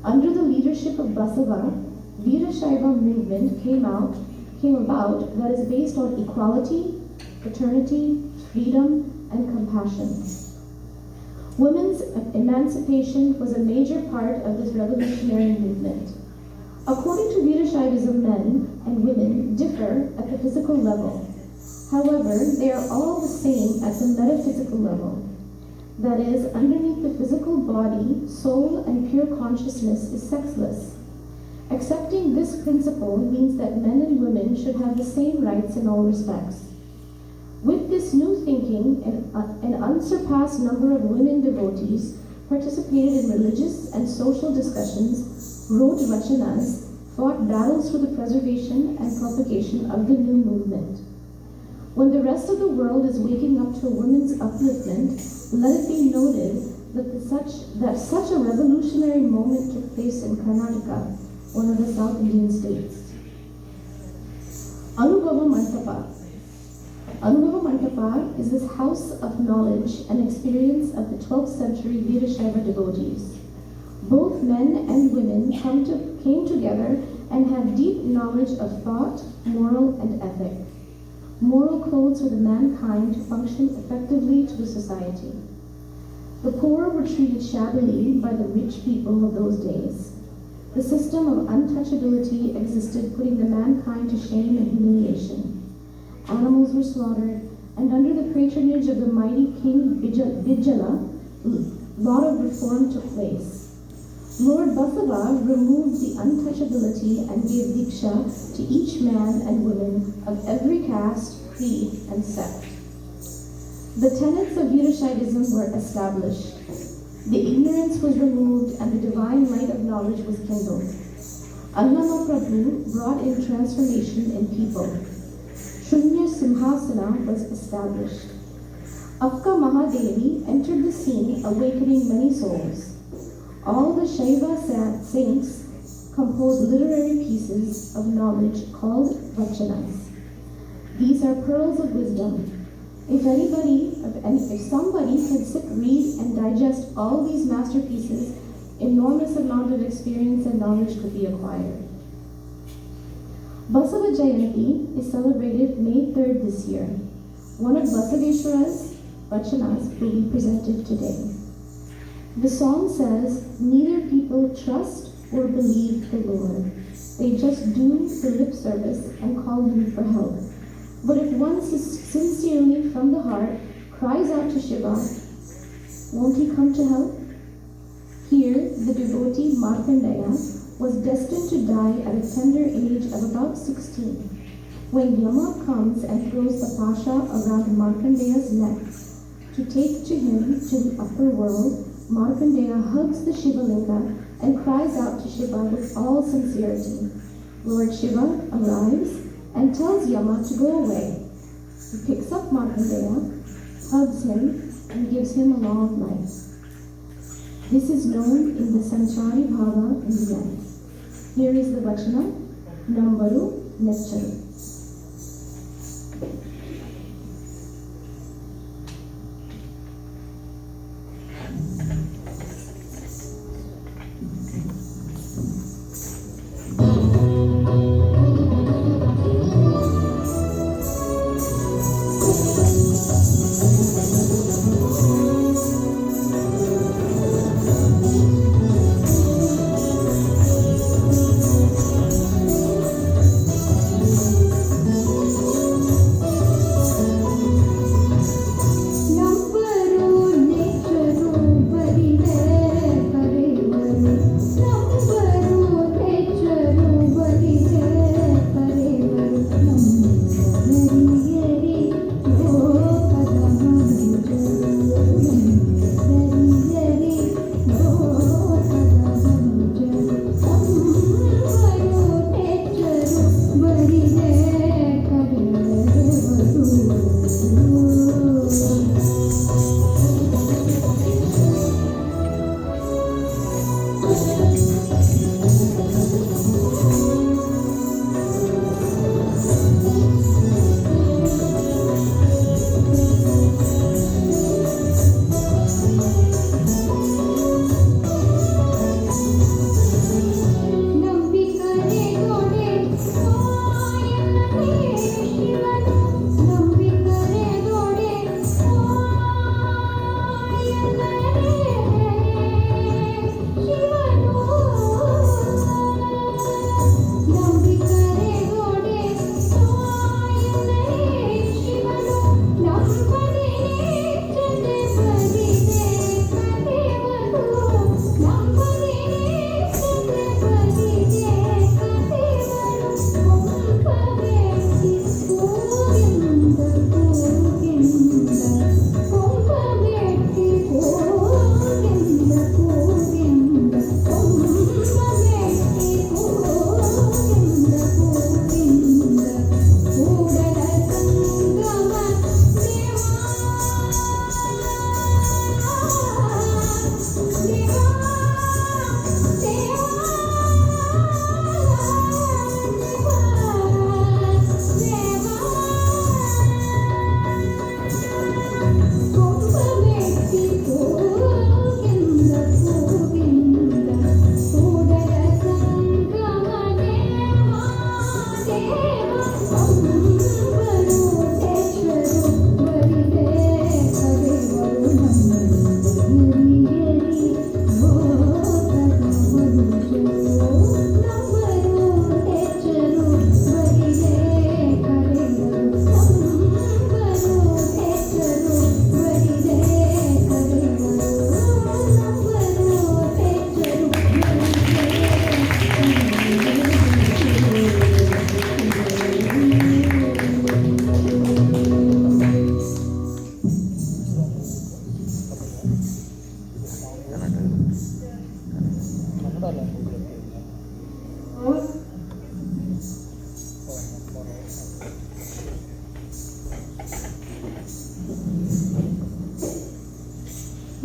Under the leadership of Basava, Veerashaiva movement came about that is based on equality, fraternity, freedom, and compassion. Women's emancipation was a major part of this revolutionary movement. According to Veerashaivism, men and women differ at the physical level. However, they are all the same at the metaphysical level. That is, underneath the physical body, soul and pure consciousness is sexless. Accepting this principle means that men and women should have the same rights in all respects. With this new thinking, an unsurpassed number of women devotees participated in religious and social discussions, wrote vachanas, fought battles for the preservation and propagation of the new movement. When the rest of the world is waking up to a women's upliftment, let it be noted that such a revolutionary moment took place in Karnataka, one of the South Indian states. Anubhava Mantapa. Anubhava Mantapa is this house of knowledge and experience of the 12th century Veerashaiva devotees. Both men and women came together and had deep knowledge of thought, moral, and ethic. Moral codes for the mankind to function effectively to the society. The poor were treated shabbily by the rich people of those days. The system of untouchability existed, putting the mankind to shame and humiliation. Animals were slaughtered, and under the patronage of the mighty king Bijala, a lot of reform took place. Lord Basava removed the untouchability and gave diksha to each man and woman of every caste, creed, and sect. The tenets of Veerashaivism were established. The ignorance was removed and the divine light of knowledge was kindled. Annama Prabhu brought in transformation in people. Shunya Simhasana was established. Akka Mahadevi entered the scene, awakening many souls. All the Shaiva saints composed literary pieces of knowledge called vachanas. These are pearls of wisdom. If somebody could sit, read, and digest all these masterpieces, enormous amount of experience and knowledge could be acquired. Basava Jayanti is celebrated May 3rd this year. One of Basaveshwara's vachanas will be presented today. The song says, neither people trust or believe the Lord. They just do the lip service and call him for help. But if one sincerely from the heart cries out to Shiva, won't he come to help? Here, the devotee Markandeya was destined to die at a tender age of about 16. When Yama comes and throws the pasha around Markandeya's neck to take to him to the upper world, Markandeya hugs the Shiva Linga and cries out to Shiva with all sincerity. Lord Shiva arrives and tells Yama to go away. He picks up Markandeya, hugs him, and gives him a long life. This is known in the Sanchari Bhava in the end. Here is the Vachana, Nambaru Necharu.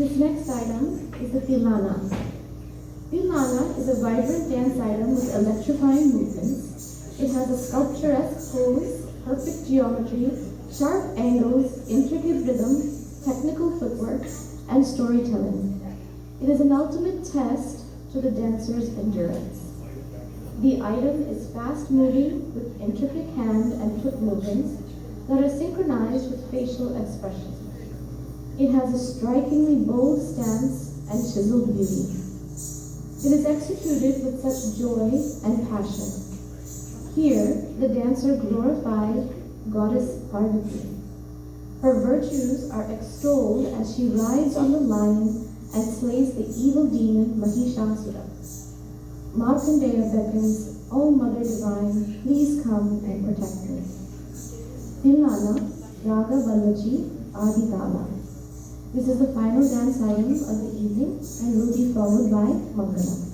This next item is the Tilana. Tilana is a vibrant dance item with electrifying movements. It has a sculpturesque pose, perfect geometry, sharp angles, intricate rhythm, technical footwork, and storytelling. It is an ultimate test to the dancer's endurance. The item is fast-moving with intricate hand and foot movements that are synchronized with facial expressions. It has a strikingly bold stance and chiseled beauty. It is executed with such joy and passion. Here, the dancer glorifies Goddess Parvati. Her virtues are extolled as she rides on the lion and slays the evil demon Mahishasura. Markandeya beckons, O Mother Divine, please come and protect her. Tilana, Raga Vallaji, Aditala. This is the final dance item of the evening and will be followed by Mangala.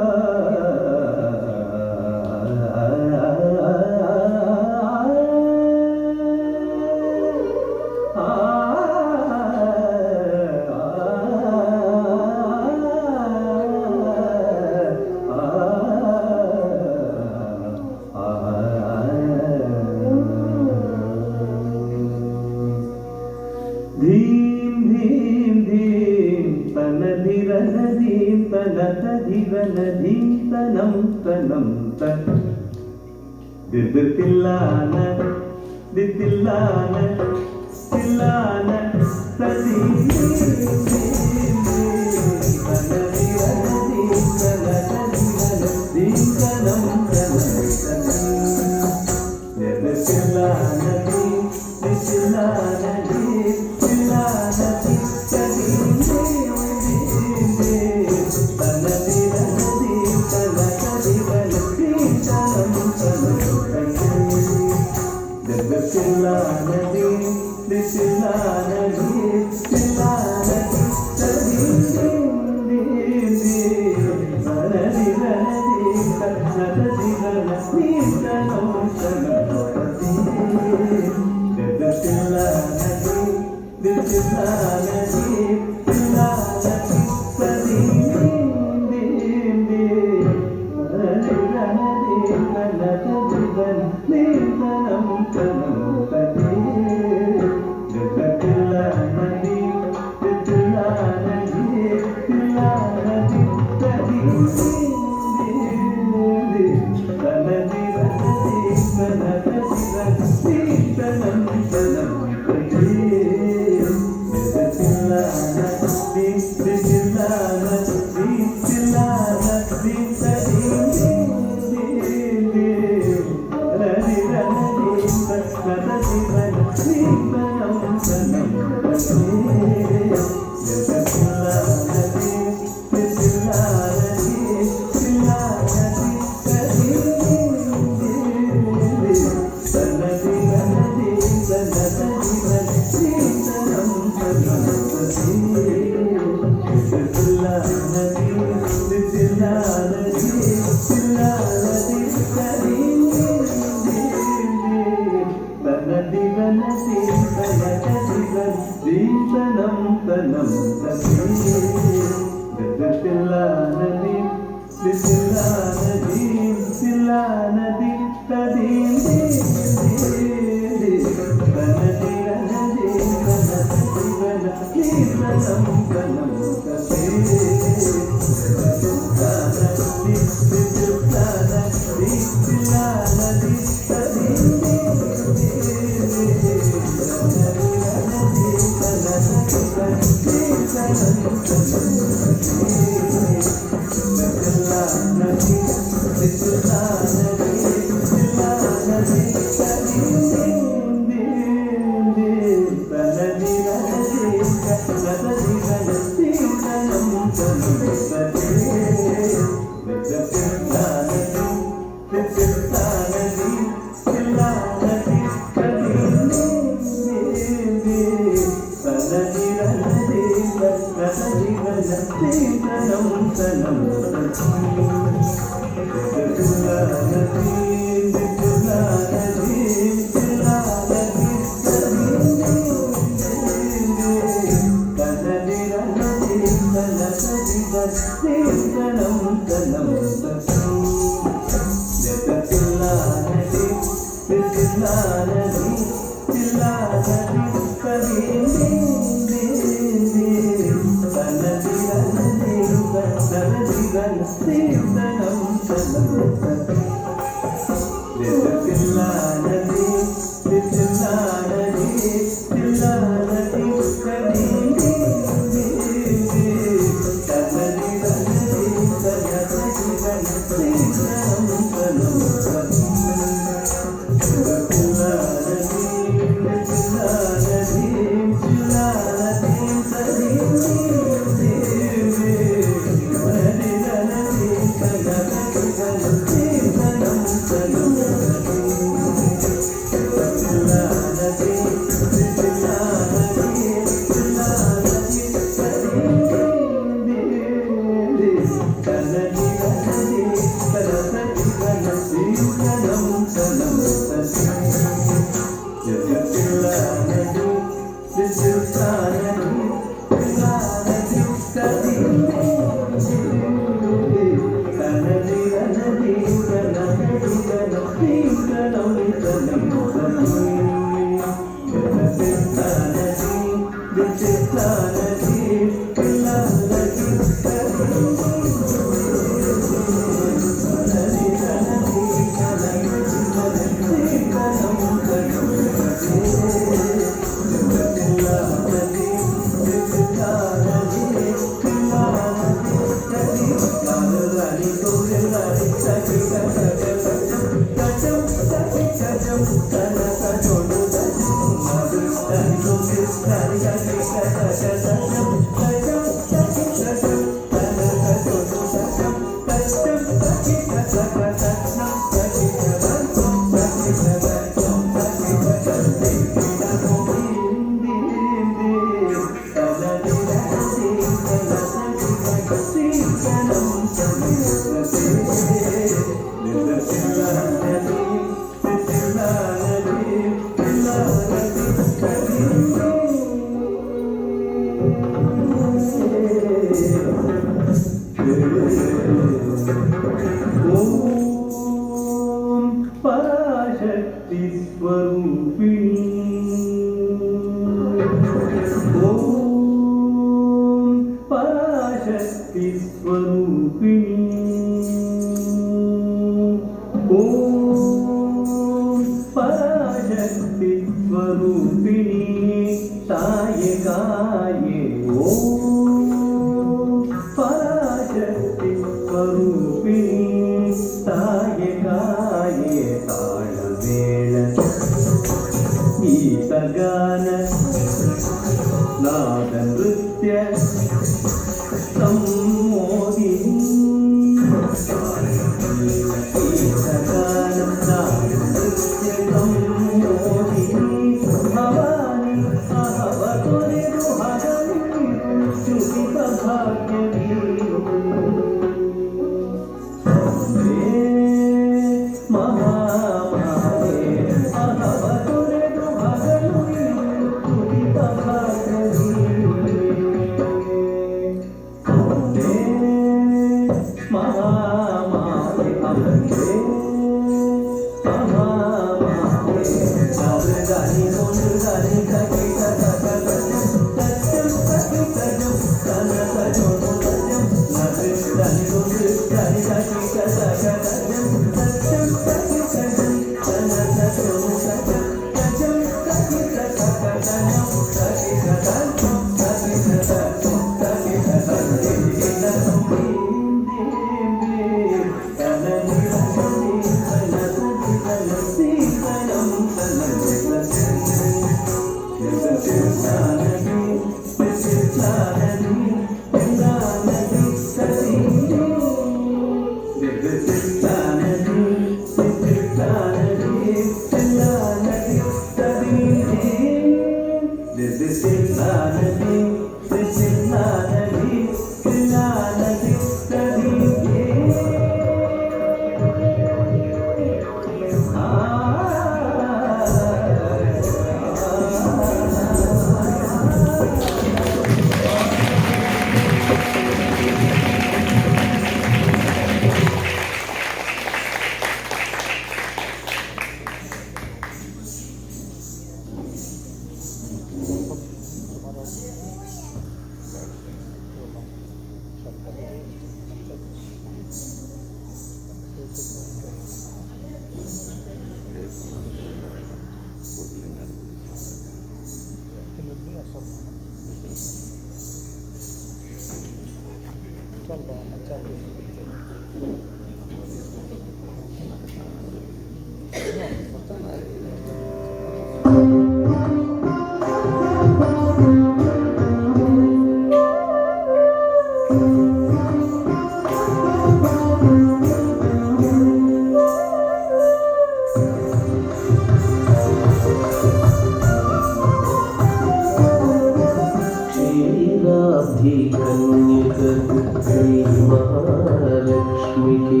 కన్యకకు Shri మహాలక్ష్మికి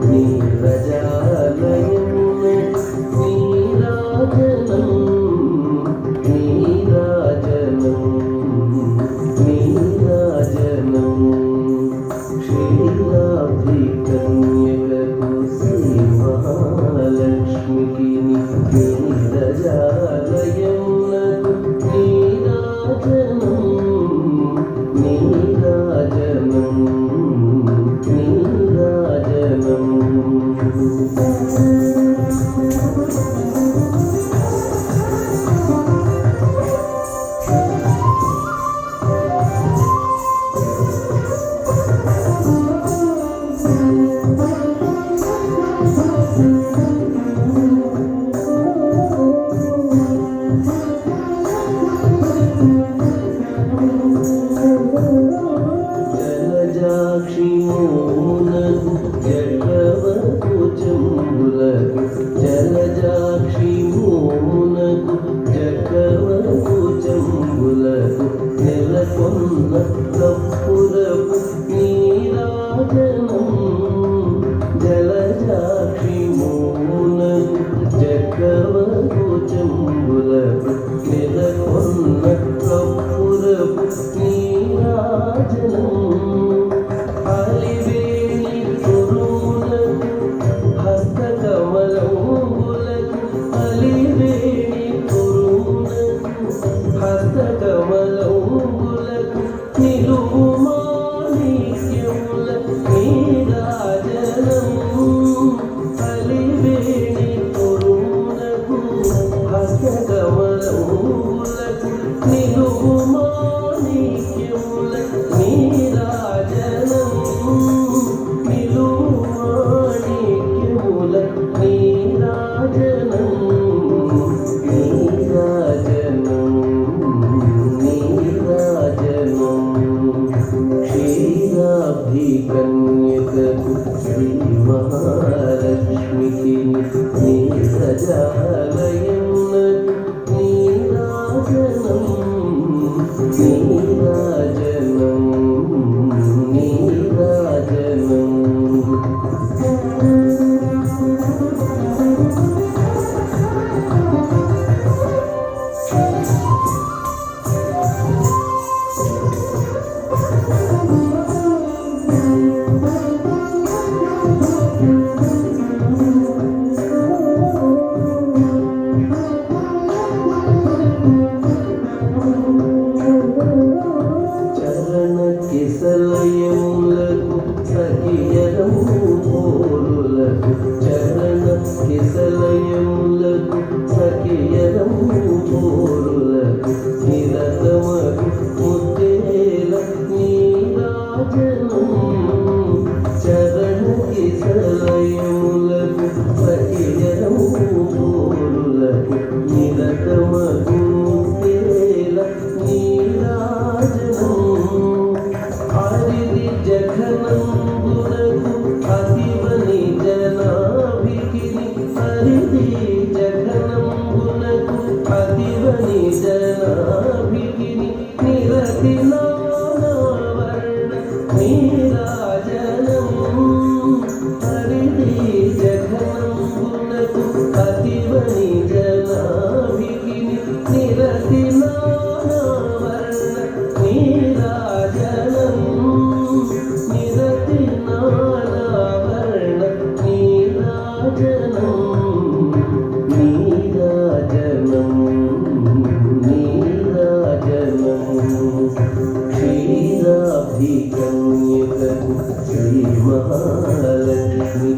నీరజాలయమున నీరాజనం నీరాజనం నీరాజనం శ్రీరాబ్ధి కన్యకకు శ్రీ మహాలక్ష్మికి నీరజాలయమున నీరాజనం నీరాజనం నీరాజనం జలజాక్షి మోనకు జగవకు చంబులకు జలజాక్షి మోనకు జగవకు చంబులకు నెలకొన్న కప్పురపు నీరాజనం జలజాక్షి మోనకు జగవకు చంబులకు నెలకొన్న కప్పురపు నీరాజనం అలివేణి తురుములకు హస్తకమలములకు అలివేణి తురుములకు హస్తకమలములకు నిలువు మాణిక్యముల నీరాజనం అలివేణి తురుములకు హస్తకమలములకు నిలువు మాణిక్యముల నీరాజనం నిలువు మాణిక్యముల నీరాజనం నీరాజనం నీరాజనం క్షీరాబ్ధి కన్యకకు శ్రీ మహాలక్ష్మికి నీరజాలయమునకు నీరాజనం నీరాజనం నీరాజనం చరణ కిసలయములకు సఖియరము పోరులకు చరణ కిసలయములకు సఖియరము పోరులకు నిరతమగు ముద్దేల నీరాజనం చరణ కిసలయములకు సఖియరము పోరులకు నిరతమగు ముద్దేల నీరాజనం హరిది జఘనంబునకు అతివని జనాభికిని హరిది జఘనంబునకు అతివని జనాభికిని నిరతి నానావర్ణ నీరాజనం హరిది జఘనంబునకు అతివని జనాభికిని నిరతి నానావర్ణ నీరాజనం నిరతి నానావర్ణ నీరాజనం నీరాజనం నీరాజనం క్షీరాబ్ధి కన్యకకు శ్రీ మహాలక్ష్మి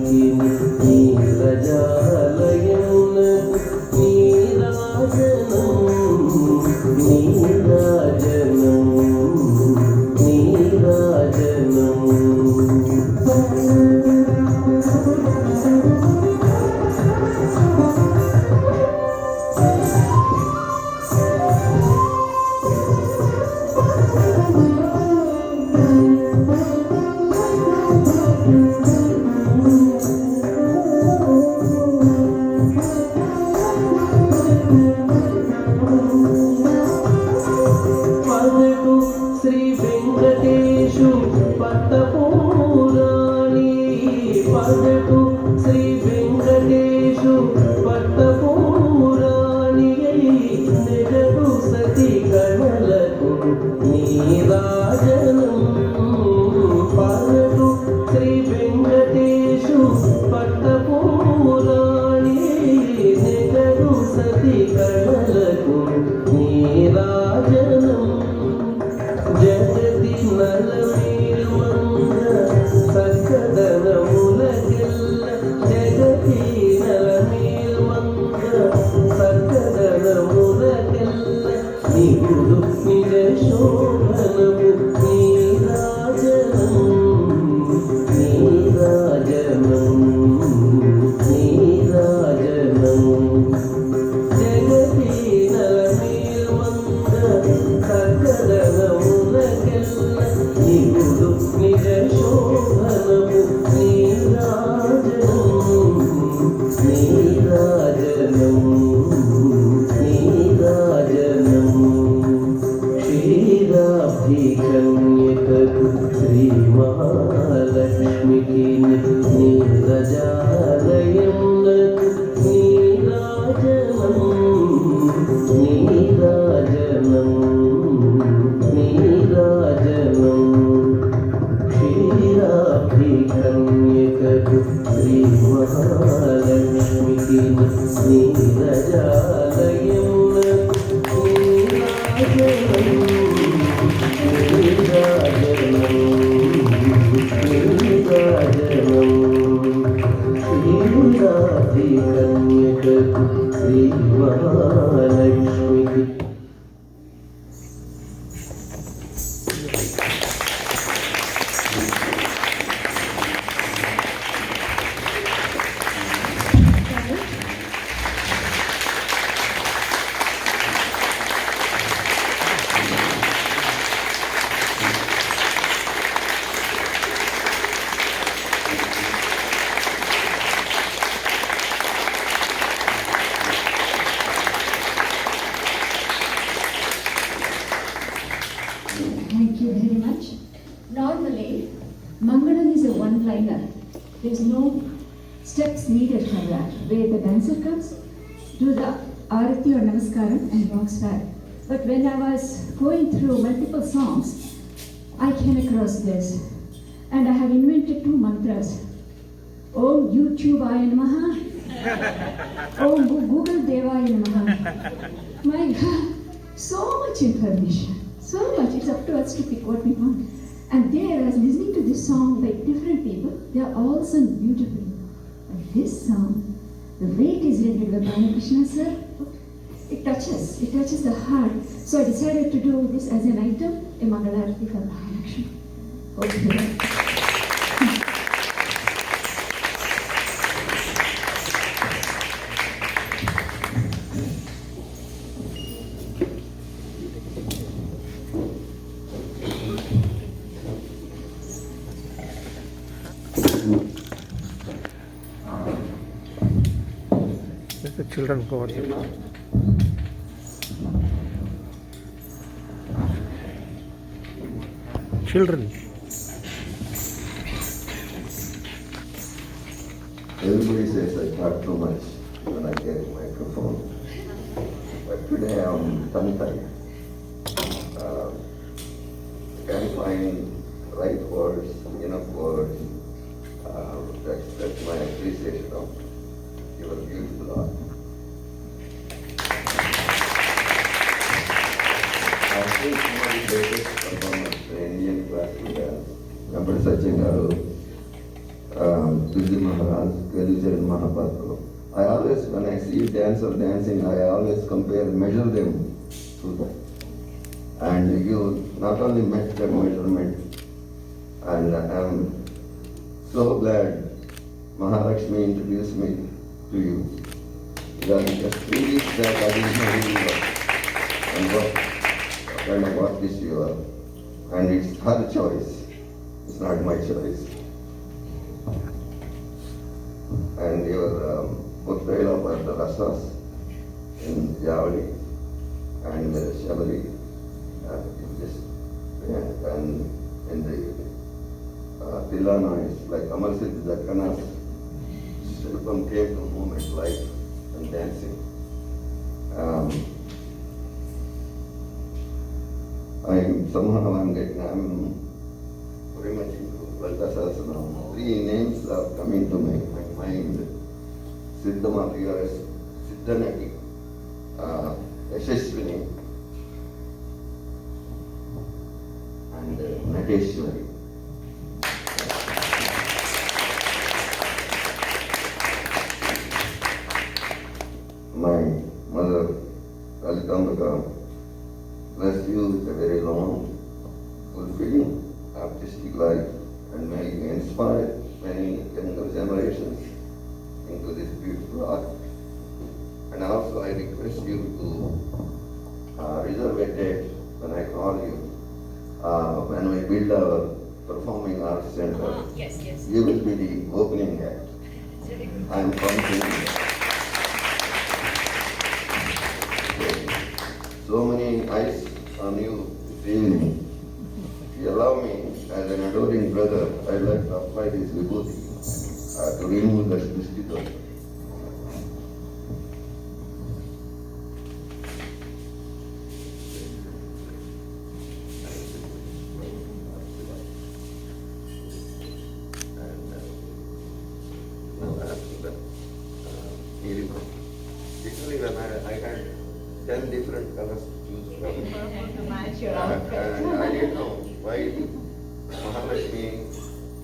శ్రీ మహాలక్ష్మికి నీరజాలయమునకు శ్రీరాజనం కన్యకకు శ్రీ మహాలక్ష్మికి. Thank you very much. Normally, Mangalam is a one-liner. There's no steps needed for that. Where the dancer comes, do the arati or namaskaram and walks back. But when I was going through multiple songs, I came across this. And I have invented 2 mantras. Om YouTube Aya Namaha. Om Google Devaya Namaha. My God, so much information. So much. It's up to us to pick what we want. And there, I was listening to this song by different people. They are all sung beautifully. But this song, the way it is rendered by Balakrishna sir, it touches the heart. So I decided to do this as an item, a Mangalarati for Mahalakshmi. Okay. Let the children go over there. Children. Everybody says I talk too much when I get a microphone. But today I'm tongue-tied. I can't find right words, enough words. That's my appreciation of your beautiful art. I think one of the greatest performance in Indian classical dance, number Sachin Garu, Tulsi Maharaj, Kalucharan Mahapatra. I always, when I see dancer dancing, I always measure them through that. And you not only met that measurement, and I'm so glad Mahalakshmi introduced me to you. Because just 3 weeks back I didn't know who you are and what kind of artist you are. And it's her choice, it's not my choice. And your portrayal of the rasas in Javali and Shabali, and in the Tilana is like Amar Siddhi Dakkanas, Shilpam came to movement, life and dancing. I'm very much into Lalita Sahasranam. 3 names are coming to my mind. Siddhama Priya's Siddhanati, Yashaswini, and Nateshwari. My mother, Lalitambika, bless you with a very long, fulfilling, artistic life and may you inspire many younger generations into this beautiful art. And also I request you to reserve a date when I call you, when we build our performing arts center. Yes. You will be the opening act. I am promising you. So many eyes on you this evening. If you allow me, as an adoring brother, I'd like to apply this vibhuti to remove the dusthita. Nilima. Literally, when I had 10 different colors to choose from. Purple to match your And outfit. I didn't know why Mahalakshmi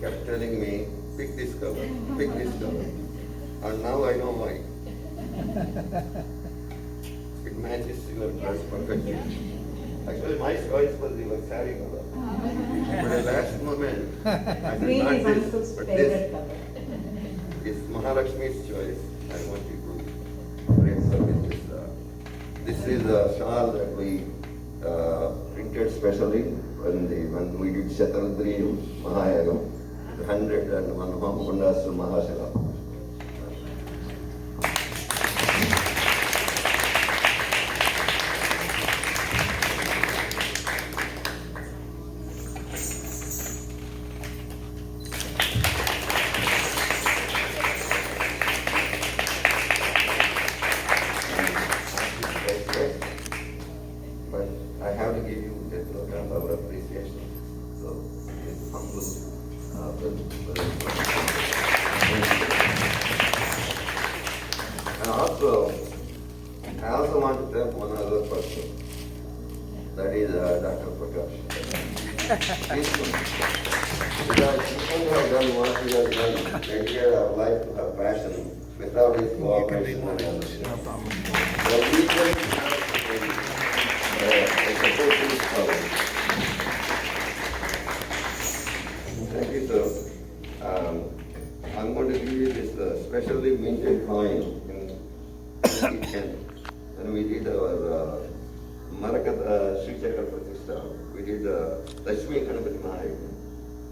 kept telling me, pick this color, pick this color. And now I know why. It matches your dress perfectly. Actually, my choice was your saree color. But at the last moment, I said, Green not is this, Uncle's but favorite this. color. It's Mahalakshmi's choice. I want you to praise her with this. This is a shawl that we printed specially when we did Shatradri Mahayagam, 101 Homakundas to Mahashala. But I have to give you that note of our appreciation. So, it's humble. And also, I also want to thank one other person. That is Dr. Prakash. Because he couldn't have done what he has done, dedicated our life to her passion without his cooperation and leadership. So we can support this power. Thank you, sir. I'm going to give you this specially minted coin in 2010. When we did our Marakata Sri Chakra Pratishtha, we did Lakshmi Ganapati Mahayagam.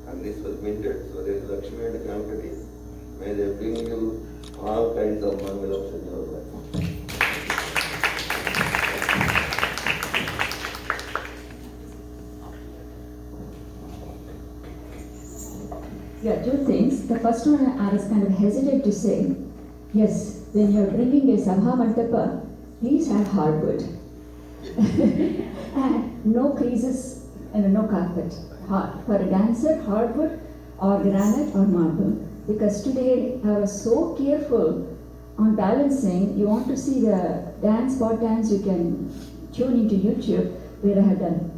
And this was minted, so there is Lakshmi and Ganapati. May they bring you all kinds of mangalam in your life. Yeah, two things. The first one I was kind of hesitant to say. Yes, when you're bringing a Sabha Mantapa, please have hardwood. And no creases and no carpet. For a dancer, hardwood or granite or marble. Because today I was so careful on balancing. You want to see the dance, spot dance, you can tune into YouTube where I have done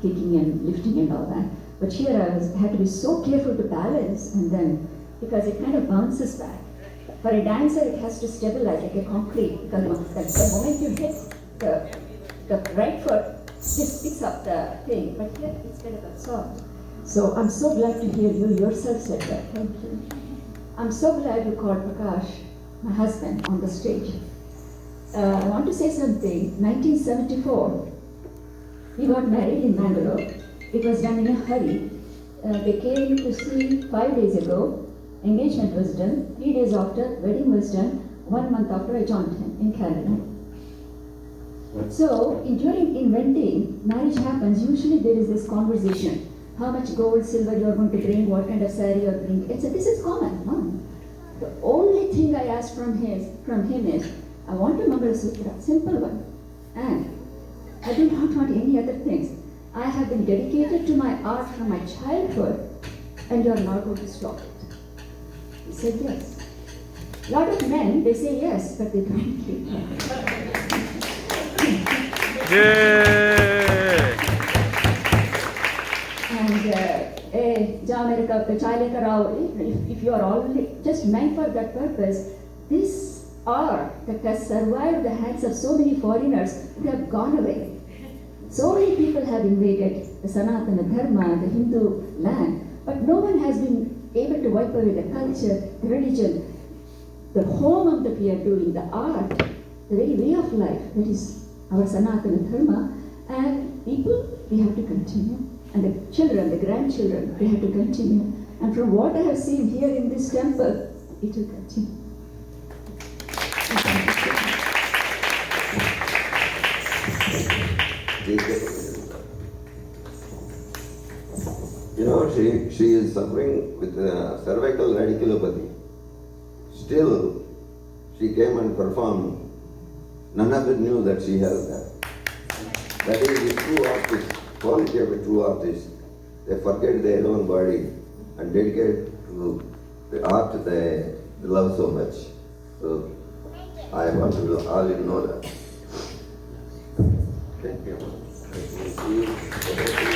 kicking and lifting and all that. But here I had to be so careful to balance, and then because it kind of bounces back. For a dancer, it has to stabilize like a concrete, because the moment you hit the right foot, just picks up the thing. But here it's kind of soft. So I'm so glad to hear you yourself said that. Thank you. I'm so glad you called Prakash, my husband, on the stage. I want to say something. 1974, we got married in Bangalore. It was done in a hurry. They came to see 5 days ago. Engagement was done. 3 days after, wedding was done. 1 month after, I joined him in Canada. So, during inventing, marriage happens. Usually there is this conversation. How much gold, silver you are going to bring, what kind of saree you are bringing. This is common. No? The only thing I asked from him is, I want a Mangala Sutra, simple one. And I do not want any other things. I have been dedicated to my art from my childhood, and you are not going to stop it. He said yes. A lot of men, they say yes, but they don't keep it. And if you are already just meant for that purpose, this art that has survived the hands of so many foreigners would have gone away. So many people have invaded the Sanatana Dharma, the Hindu land, but no one has been able to wipe away the culture, the religion, the home of the we are doing, the art, the very way of life, that is our Sanatana Dharma, and people, we have to continue. And the children, the grandchildren, they have to continue. And from what I have seen here in this temple, it will continue. You know, she is suffering with cervical radiculopathy. Still, she came and performed. None of it knew that she has that. That is the true artist, quality of a true artist. They forget their own body and dedicate to the art they love so much. So, I want you all to know that. Thank you.